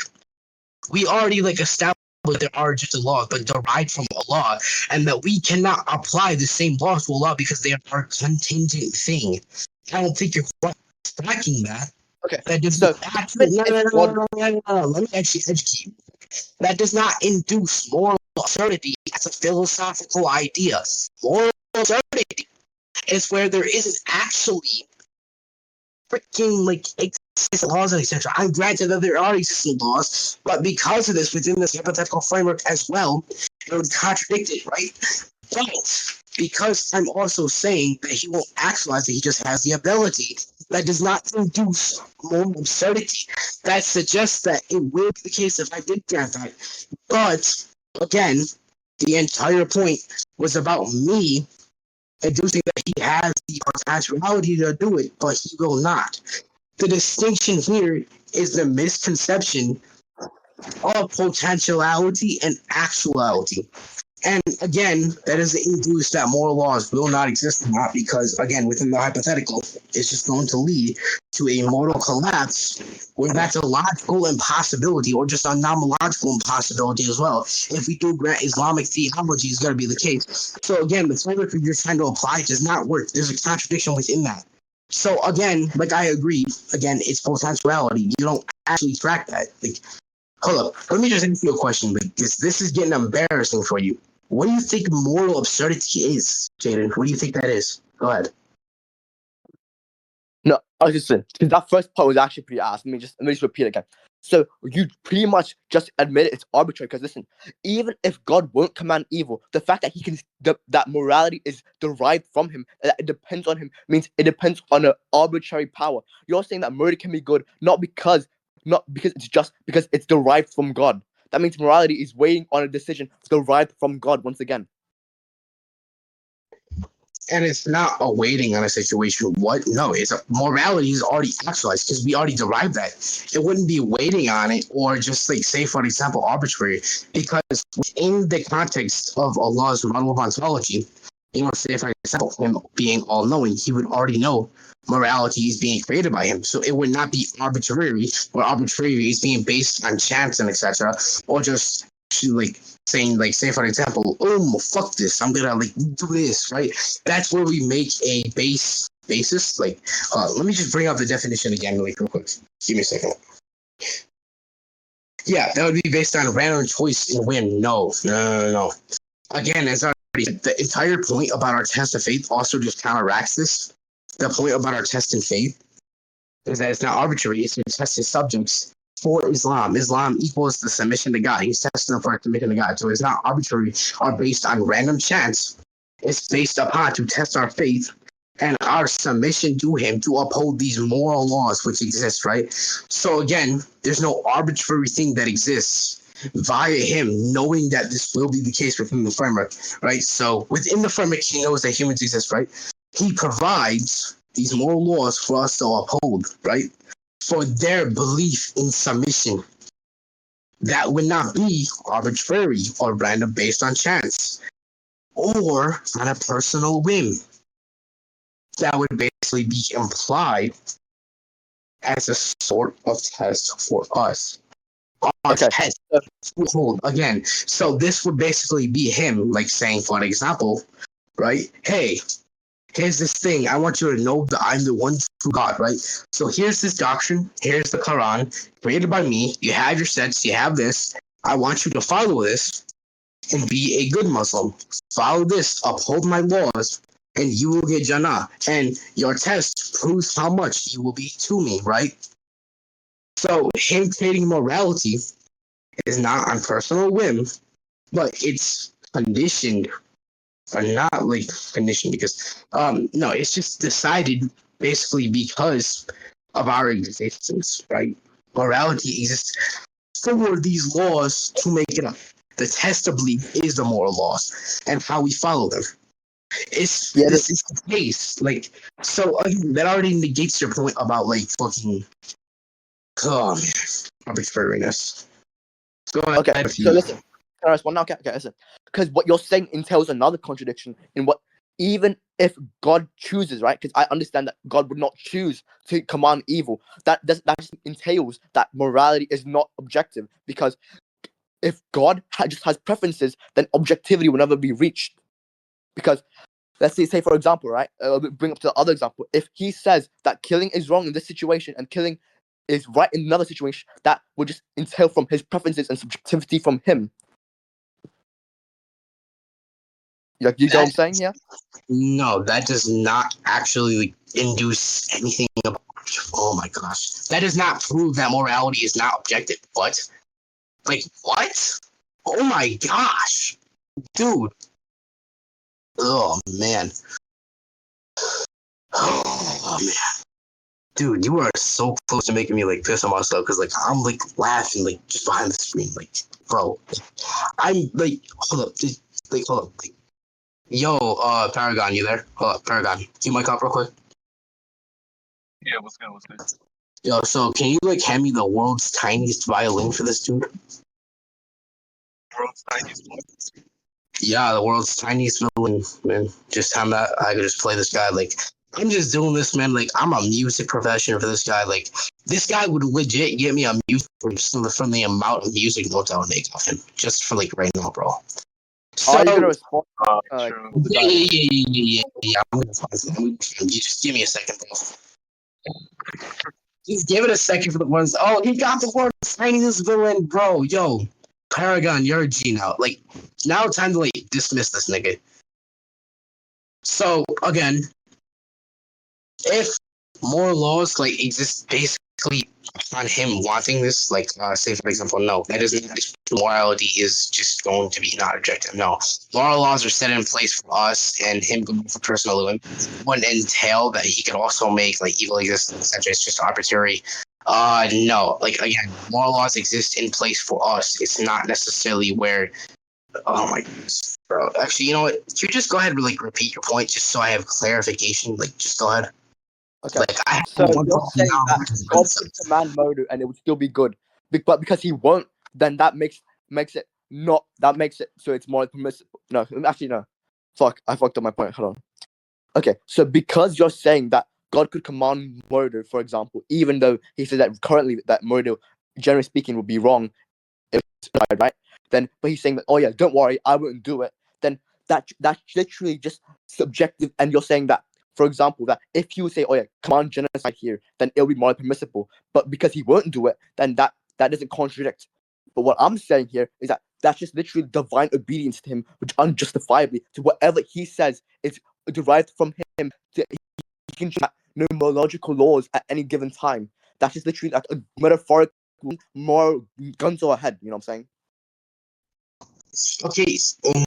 we already, like, established there are just laws, but derived from a law, and that we cannot apply the same laws to a law because they are a contingent thing. I don't think you're quite tracking that. Okay, that just so actually, no. Let me actually educate you. That does not induce moral absurdity as a philosophical idea. Moral absurdity is where there isn't actually freaking like existing laws and etc. I'm granted that there are existing laws, but because of this, within this hypothetical framework as well, it would contradict it, right? But because I'm also saying that he won't actualize it, he just has the ability. That does not induce moral absurdity. That suggests that it will be the case if I did grant that. But again, the entire point was about me inducing that he has the potentiality to do it, but he will not. The distinction here is the misconception of potentiality and actuality. And again, that doesn't induce that moral laws will not exist or not, because again, within the hypothetical, it's just going to lead to a moral collapse where that's a logical impossibility or just a non-logical impossibility as well. If we do grant Islamic theology is going to be the case. So again, the framework you're trying to apply does not work. There's a contradiction within that. So again, like I agree, again, it's potentiality. You don't actually track that. Like, hold up, let me just ask you a question, because this is getting embarrassing for you. What do you think moral absurdity is, Jaden? What do you think that is? Go ahead. No, listen, because that first part was actually pretty ass. Let me just repeat it again. So you pretty much just admit it's arbitrary. Because listen, even if God won't command evil, the fact that he can that morality is derived from him, that it depends on him, means it depends on an arbitrary power. You're saying that murder can be good not because it's just because it's derived from God. That means morality is waiting on a decision derived from God once again. And it's not a waiting on a situation. What? No, morality is already actualized because we already derived that. It wouldn't be waiting on it or just like, say, for example, arbitrary, because in the context of Allah's model of ontology, say, for example, him being all-knowing, he would already know morality is being created by him. So it would not be arbitrary, or arbitrary is being based on chance and etc. Or just like saying, like, say for example, oh fuck this, I'm gonna like do this, right? That's where we make a basis. Like, let me just bring up the definition again, like real quick. Give me a second. Yeah, that would be based on random choice and win. No. Again, as I already said, the entire point about our test of faith also just counteracts this. The point about our test in faith is that it's not arbitrary. It's to test his subjects for Islam. Islam equals the submission to God. He's testing them for submission to God. So it's not arbitrary or based on random chance. It's based upon to test our faith and our submission to him to uphold these moral laws which exist, right? So again, there's no arbitrary thing that exists via him knowing that this will be the case within the framework, right? So within the framework, he knows that humans exist, right? He provides these moral laws for us to uphold, right? For their belief in submission. That would not be arbitrary or random based on chance or on a personal whim. That would basically be implied as a sort of test for us. Okay. Test. Again, so this would basically be him, like saying, for example, right? Hey, here's this thing. I want you to know that I'm the one true God, right? So here's this doctrine. Here's the Quran created by me. You have your sets. You have this. I want you to follow this and be a good Muslim. Follow this. Uphold my laws, and you will get Jannah. And your test proves how much you will be to me, right? So him creating morality is not on personal whim, but it's conditioned. Or not like conditioned because no, it's just decided basically because of our existence, right? Morality exists for these laws to make it up. The test of belief is the moral laws and how we follow them. This is the case. Like, so that already negates your point about like fucking arbitrariness. Go ahead. Okay, so listen. Can I respond now? Okay, listen. Because what you're saying entails another contradiction in what, even if God chooses, right? Because I understand that God would not choose to command evil. That just entails that morality is not objective. Because if God just has preferences, then objectivity will never be reached. Because let's say for example, right? Bring up to the other example. If he says that killing is wrong in this situation and killing is right in another situation that would just entail from his preferences and subjectivity from him. You get what I'm saying here? No, that does not actually induce anything. Oh my gosh, that does not prove that morality is not objective. What? Like what? Oh my gosh, dude. Oh man. Oh man. Dude, you are so close to making me like piss on myself because like I'm like laughing like just behind the screen, like bro. I'm like hold up, just like hold up, like yo, Paragon, you there? Hold up, Paragon, you mic up real quick. Yeah, what's good? What's good? Yo, so can you like hand me the world's tiniest violin for this dude? World's tiniest one. Yeah, the world's tiniest violin, man. Just time that I could just play this guy. Like I'm just doing this, man. Like I'm a music professional for this guy. Like this guy would legit get me a music from the amount of music notes I would make off him, just for like right now, bro. So Are you gonna respond? True. The guy? yeah. I'm gonna respond. You just give me a second, bro. Just give it a second for the ones. Oh, he got the world's tiniest villain, bro. Yo, Paragon, you're a G now. Like, now it's time to like dismiss this nigga. So again, if more laws like exist basically on him wanting this, like say for example, no, that is not morality is just going to be not objective. No, moral laws are set in place for us, and him going for personal living wouldn't entail that he could also make like evil exist, etc. It's just arbitrary. No, like again, moral laws exist in place for us. It's not necessarily where. Oh my goodness, bro. Actually, you know what? Could you just go ahead and like repeat your point, just so I have clarification? Like, just go ahead. Okay. Like, I have So one you're problem saying now. that God could command murder and it would still be good, but because he won't, then that makes it not. That makes it so it's more permissible. No, actually no. Fuck, I fucked up my point. Hold on. Okay, so because you're saying that God could command murder, for example, even though he says that currently that murder, generally speaking, would be wrong, if it's right? Then, but he's saying that, oh yeah, don't worry, I wouldn't do it. Then that's literally just subjective, and you're saying that, for example, that if you say, oh yeah, command genocide here, then it'll be more permissible. But because he won't do it, then that doesn't contradict. But what I'm saying here is that that's just literally divine obedience to him, which unjustifiably to whatever he says is derived from him. He can just have numerological laws at any given time. That's just literally like a metaphorical, more guns to our head. You know what I'm saying? Okay,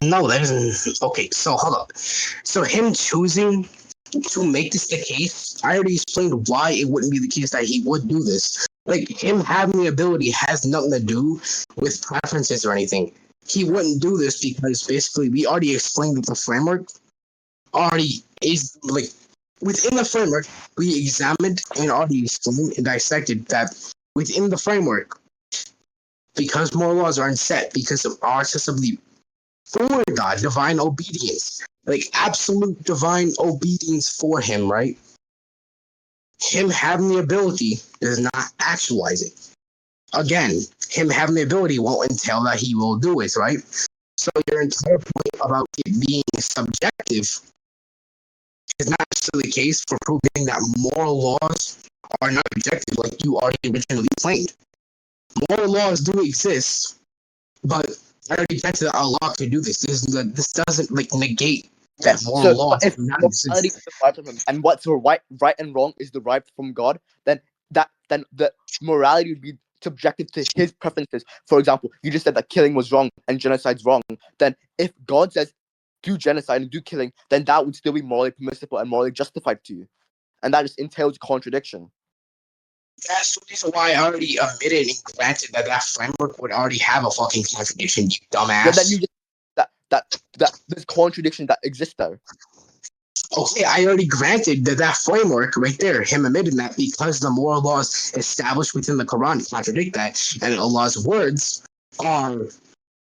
no, that isn't. Okay, so hold up. So him choosing to make this the case, I already explained why it wouldn't be the case that he would do this. Like him having the ability has nothing to do with preferences or anything. He wouldn't do this because basically we already explained that the framework already is like within the framework. We examined and already explained and dissected that within the framework, because moral laws aren't set because of our accessibility for God, divine obedience, like absolute divine obedience for him, right? Him having the ability does not actualize it. Again, him having the ability won't entail that he will do it, right? So your entire point about it being subjective is not necessarily the case for proving that moral laws are not objective, like you already originally claimed. Moral laws do exist, but I already granted that Allah could do this. This doesn't like negate that moral laws if do not morality exist. is derived from him, and what's right and wrong is derived from God, then the morality would be subjective to his preferences. For example, you just said that killing was wrong and genocide's wrong. Then if God says do genocide and do killing, then that would still be morally permissible and morally justified to you, and that just entails contradiction. That's the reason why I already admitted and granted that that framework would already have a fucking contradiction, you dumbass. Then you just that there's contradiction that exists there. Okay, I already granted that that framework right there, him admitting that because the moral laws established within the Quran contradict that, and Allah's words are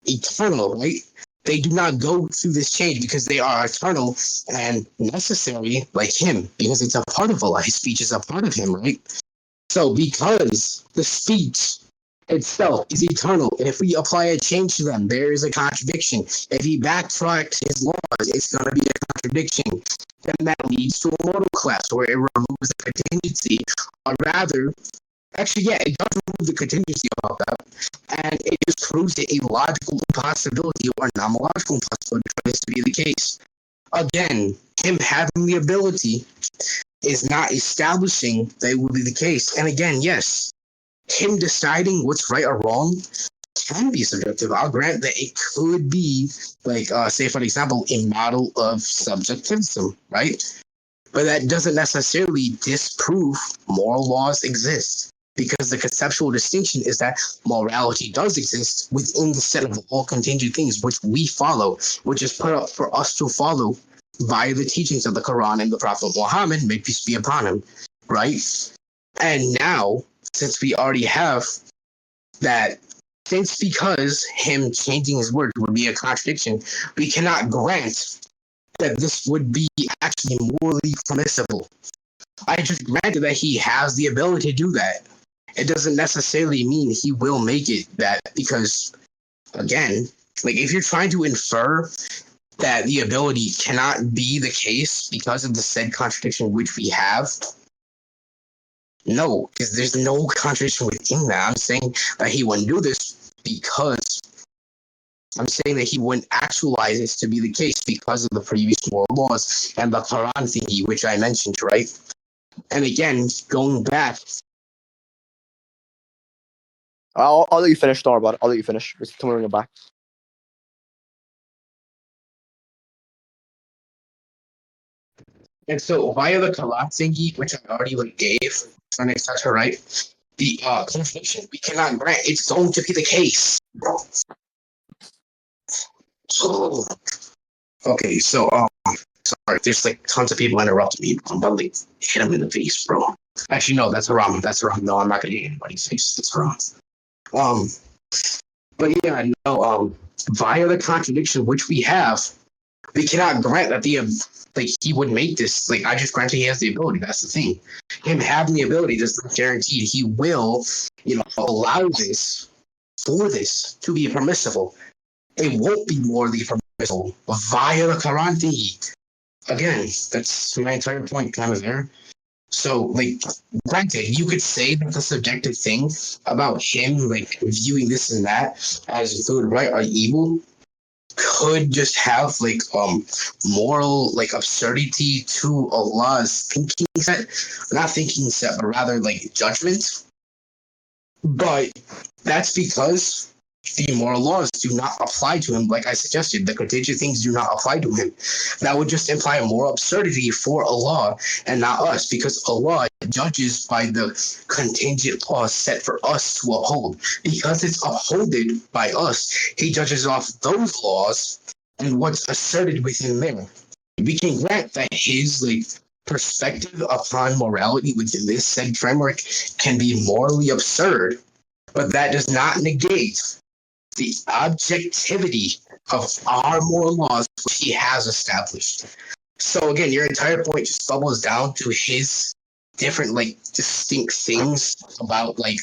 eternal, right? They do not go through this change because they are eternal and necessary, like him, because it's a part of Allah. His speech is a part of him, right? So because the speech itself is eternal, and if we apply a change to them, there is a contradiction. If he backtracks his laws, it's going to be a contradiction. Then that leads to a mortal collapse where it removes the contingency, or rather, Actually, yeah, it does remove the contingency about that, and it just proves it a logical impossibility or nomological impossibility for this to be the case. Again, him having the ability is not establishing that it would be the case. And again, yes, him deciding what's right or wrong can be subjective. I'll grant that it could be, like, say, for example, a model of subjectivism, right? But that doesn't necessarily disprove moral laws exist. Because the conceptual distinction is that morality does exist within the set of all contingent things which we follow, which is put up for us to follow via the teachings of the Quran and the Prophet Muhammad, may peace be upon him, right? And now, since we already have that, since because him changing his words would be a contradiction, we cannot grant that this would be actually morally permissible. I just granted that he has the ability to do that. It doesn't necessarily mean he will make it that, because, again, like, if you're trying to infer that the ability cannot be the case because of the said contradiction which we have, no, because there's no contradiction within that. I'm saying that he wouldn't do this because I'm saying that he wouldn't actualize this to be the case because of the previous moral laws and the Quran thingy, which I mentioned, right? And again, going back. I'll let you finish. Don't worry about it. I'll let you finish. Just tell me when you're back. And so via the Kalat thingy, which I already gave, etc., right? The contradiction we cannot grant. It's going to be the case. Okay, so sorry, there's like tons of people interrupting me. I'm about to hit him in the face, bro. Actually, no, that's wrong. That's wrong. No, I'm not gonna hit anybody's face. That's wrong. But yeah, no, via the contradiction which we have, we cannot grant that he would make this. Like, I just granted he has the ability. That's the thing. Him having the ability does not guarantee he will, allow this for this to be permissible. It won't be morally permissible via the Quran thingy. Again, that's my entire point kind of there. So, like, granted, you could say that the subjective thing about him, like, viewing this and that as good, right, or evil could just have, like, moral, like, absurdity to Allah's thinking set. Not thinking set, but rather, like, judgment. But that's because the moral laws do not apply to him, like I suggested. The contingent things do not apply to him. That would just imply a moral absurdity for Allah and not us, because Allah judges by the contingent laws set for us to uphold. Because it's upholded by us, he judges off those laws and what's asserted within there. We can grant that his, like, perspective upon morality within this said framework can be morally absurd, but that does not negate the objectivity of our moral laws, which he has established. So again, your entire point just bubbles down to his different, like, distinct things about, like,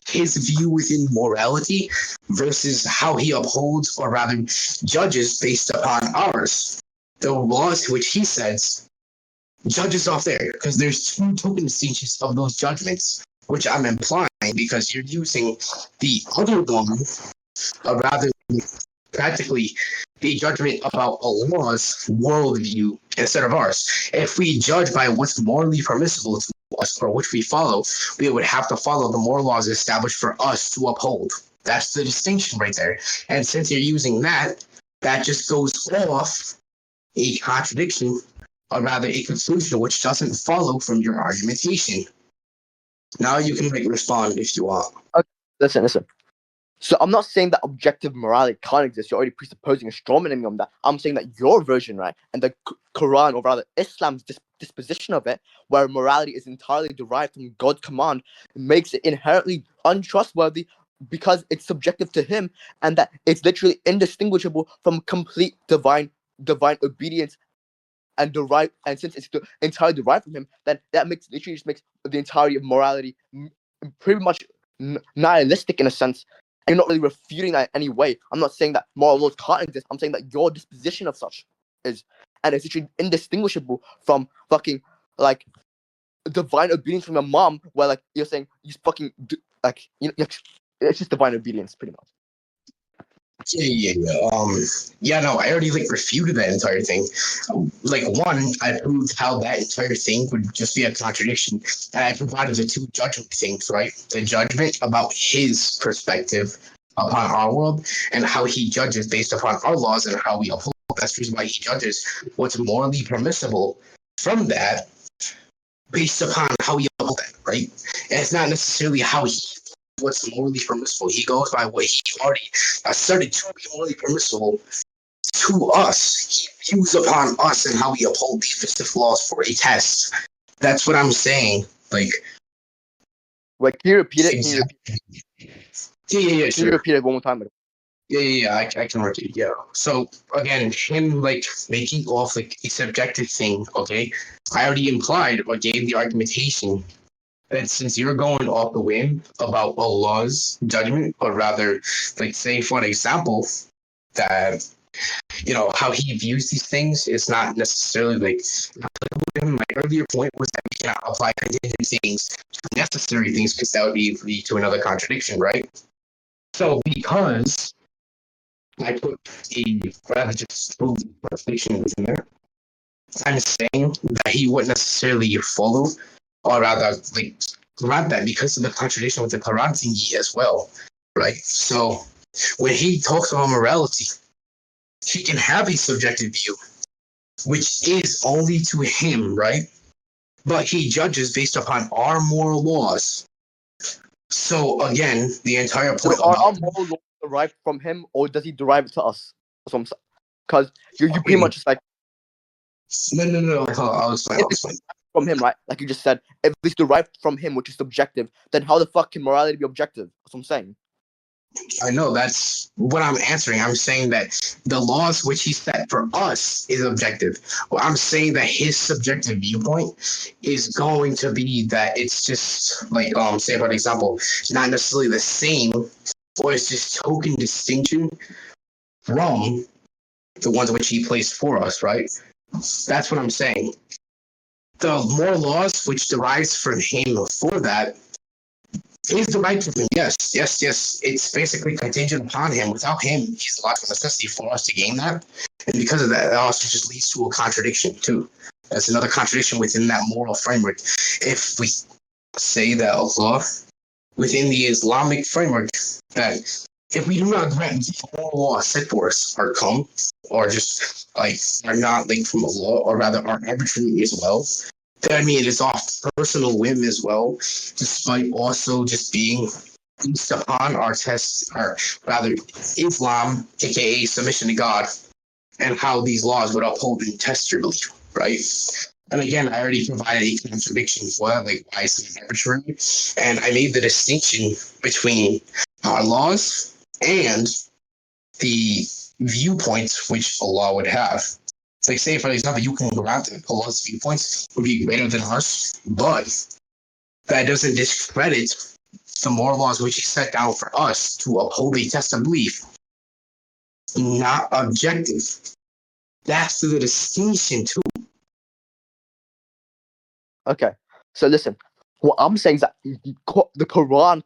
his view within morality versus how he upholds, or rather judges, based upon ours. The laws which he says judges off there, because there's two token distinctions of those judgments, which I'm implying because you're using the other one, or rather practically the judgment about Allah's worldview instead of ours. If we judge by what's morally permissible to us, or which we follow, we would have to follow the moral laws established for us to uphold. That's the distinction right there. And since you're using that, that just goes off a contradiction, or rather a conclusion which doesn't follow from your argumentation. Now you can, like, respond if you want. Okay, listen. So I'm not saying that objective morality can't exist. You're already presupposing a strawmanning on that. I'm saying that your version, right, and the Quran, or rather Islam's disposition of it, where morality is entirely derived from God's command, makes it inherently untrustworthy because it's subjective to him, and that it's literally indistinguishable from complete divine obedience and derived. And since it's entirely derived from him, then that literally just makes the entirety of morality pretty much nihilistic in a sense. You're not really refuting that in any way. I'm not saying that moral laws can't exist. I'm saying that your disposition of such is, and it's literally indistinguishable from fucking, like, divine obedience from your mom, where like you're saying you fucking like it's just divine obedience, pretty much. Yeah. No, I already like refuted that entire thing. Like one, I proved how that entire thing would just be a contradiction, and I provided the two judgment things, right? The judgment about his perspective upon our world, and how he judges based upon our laws and how we uphold. That's the reason why he judges what's morally permissible from that, based upon how we uphold that, right? And it's not necessarily how he what's morally permissible. He goes by what he already asserted to be morally permissible to us. He views upon us and how we uphold these specific laws for a test. That's what I'm saying. Like, wait, can you repeat it? Exactly. Yeah, Can sure. you repeat it one more time? Yeah, I can repeat. Yeah. So again, him like making off like a subjective thing. Okay, I already implied or gave the argumentation that since you're going off the whim about Allah's judgment, or rather, like say for an example, that how he views these things is not necessarily like applicable to him. My earlier point was that we cannot apply contingent things to necessary things because that would lead to another contradiction, right? So because I put a rather just contradiction within there, I'm saying that he wouldn't necessarily follow, or rather, like, grant that because of the contradiction with the Quran thingy as well, right? So when he talks about morality, he can have a subjective view, which is only to him, right? But he judges based upon our moral laws. So again, the entire point. Wait, are our moral laws derived from him, or does he derive it to us? Because you pretty much just like. No. I'll explain. From him, right? Like you just said, if it's derived from him, which is subjective, then how the fuck can morality be objective? That's what I'm saying. I know, that's what I'm answering. I'm saying that the laws which he set for us is objective. Well, I'm saying that his subjective viewpoint is going to be that it's just like, say for example, not necessarily the same, or it's just token distinction from the ones which he placed for us, right? That's what I'm saying. The more laws which derives from him for that is derived from him. Yes. It's basically contingent upon him. Without him, he's a logical necessity for us to gain that. And because of that, it also just leads to a contradiction too. That's another contradiction within that moral framework. If we say that Allah, within the Islamic framework, that if we do not grant the moral laws set for us are come, or just like are not linked from Allah, or rather are arbitrary as well, then I mean it is off personal whim as well, despite also just being based upon our tests, or rather Islam, aka submission to God, and how these laws would uphold and test your belief, right? And again, I already provided a contradiction for that, like why it's arbitrary, and I made the distinction between our laws and the viewpoints which Allah would have. Like, say, for example, you can grant that Allah's viewpoints would be greater than ours, but that doesn't discredit the moral laws which He set down for us to uphold a test of belief. Not objective. That's the distinction, too. Okay, so listen. What I'm saying is that the Quran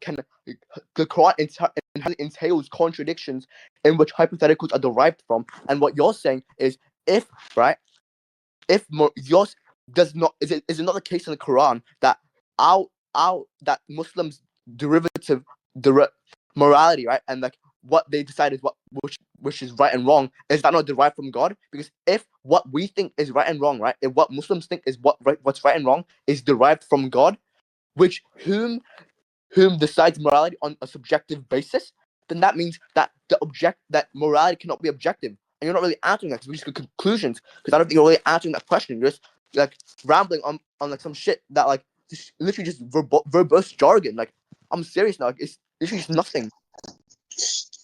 entails contradictions in which hypotheticals are derived from, and what you're saying is if yours does not is it not the case in the Quran that that Muslims derivative morality, right, and like what they decide is which is right and wrong, is that not derived from God? Because if what we think is right and wrong, right, if what Muslims think is what's right and wrong is derived from God, which whom decides morality on a subjective basis, then that means that that morality cannot be objective. And you're not really answering that, because we just get conclusions, because I don't think you're really answering that question. You're just like rambling on like some shit that like just literally just verbose jargon. Like, I'm serious now. Like, it's literally just nothing.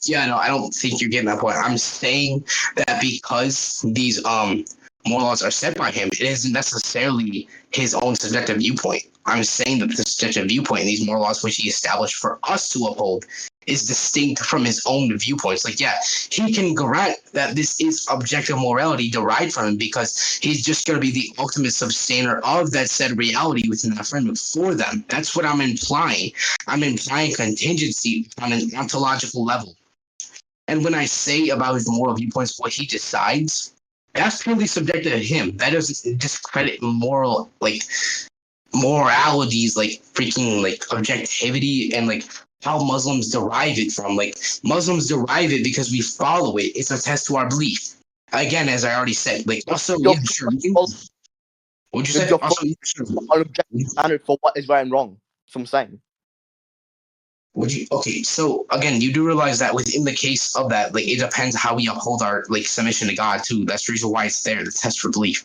Yeah, no, I don't think you're getting that point. I'm saying that because these moral laws are set by him, it isn't necessarily his own subjective viewpoint. I'm saying that the subjective viewpoint in these moral laws, which he established for us to uphold, is distinct from his own viewpoints. Like, yeah, he can grant that this is objective morality derived from him because he's just going to be the ultimate sustainer of that said reality within that framework for them. That's what I'm implying. I'm implying contingency on an ontological level. And when I say about his moral viewpoints, what he decides, that's purely subjective to him. That doesn't discredit moral, like, moralities, like freaking like objectivity and like how Muslims derive it from. Like Muslims derive it because we follow it. It's a test to our belief. Again, as I already said, like also Your yeah, sure. What'd you With say? your Also, yeah, sure. objective standard for what is right and wrong. That's what I'm saying. Would you okay? So again, you do realize that within the case of that, like it depends how we uphold our like submission to God too. That's the reason why it's there, the test for belief.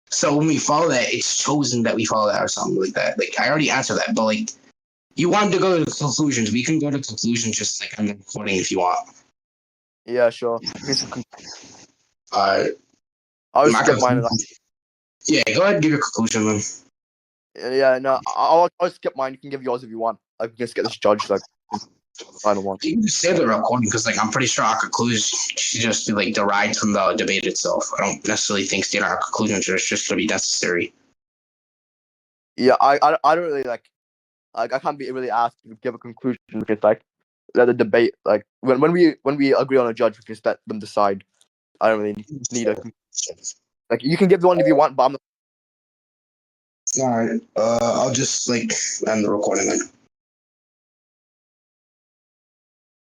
So when we follow that, it's chosen that we follow that or something like that. Like I already answered that, but like you wanted to go to conclusions. We can go to conclusions just like on the recording if you want. Yeah, sure. Uh, I'll my skip mine. yeah, go ahead and give your conclusion then. Yeah, no, I'll skip mine. You can give yours if you want. I can just get this judged like final one. You can just say the recording because like I'm pretty sure our conclusions should just be like derived from the debate itself. I don't necessarily think stating our conclusions is just going to be necessary. Yeah, I don't really like I can't be really asked to give a conclusion because like let the debate like when we agree on a judge we can let them decide. I don't really need a like you can give the one if you want, but I'm not. All right. I'll just like end the recording then.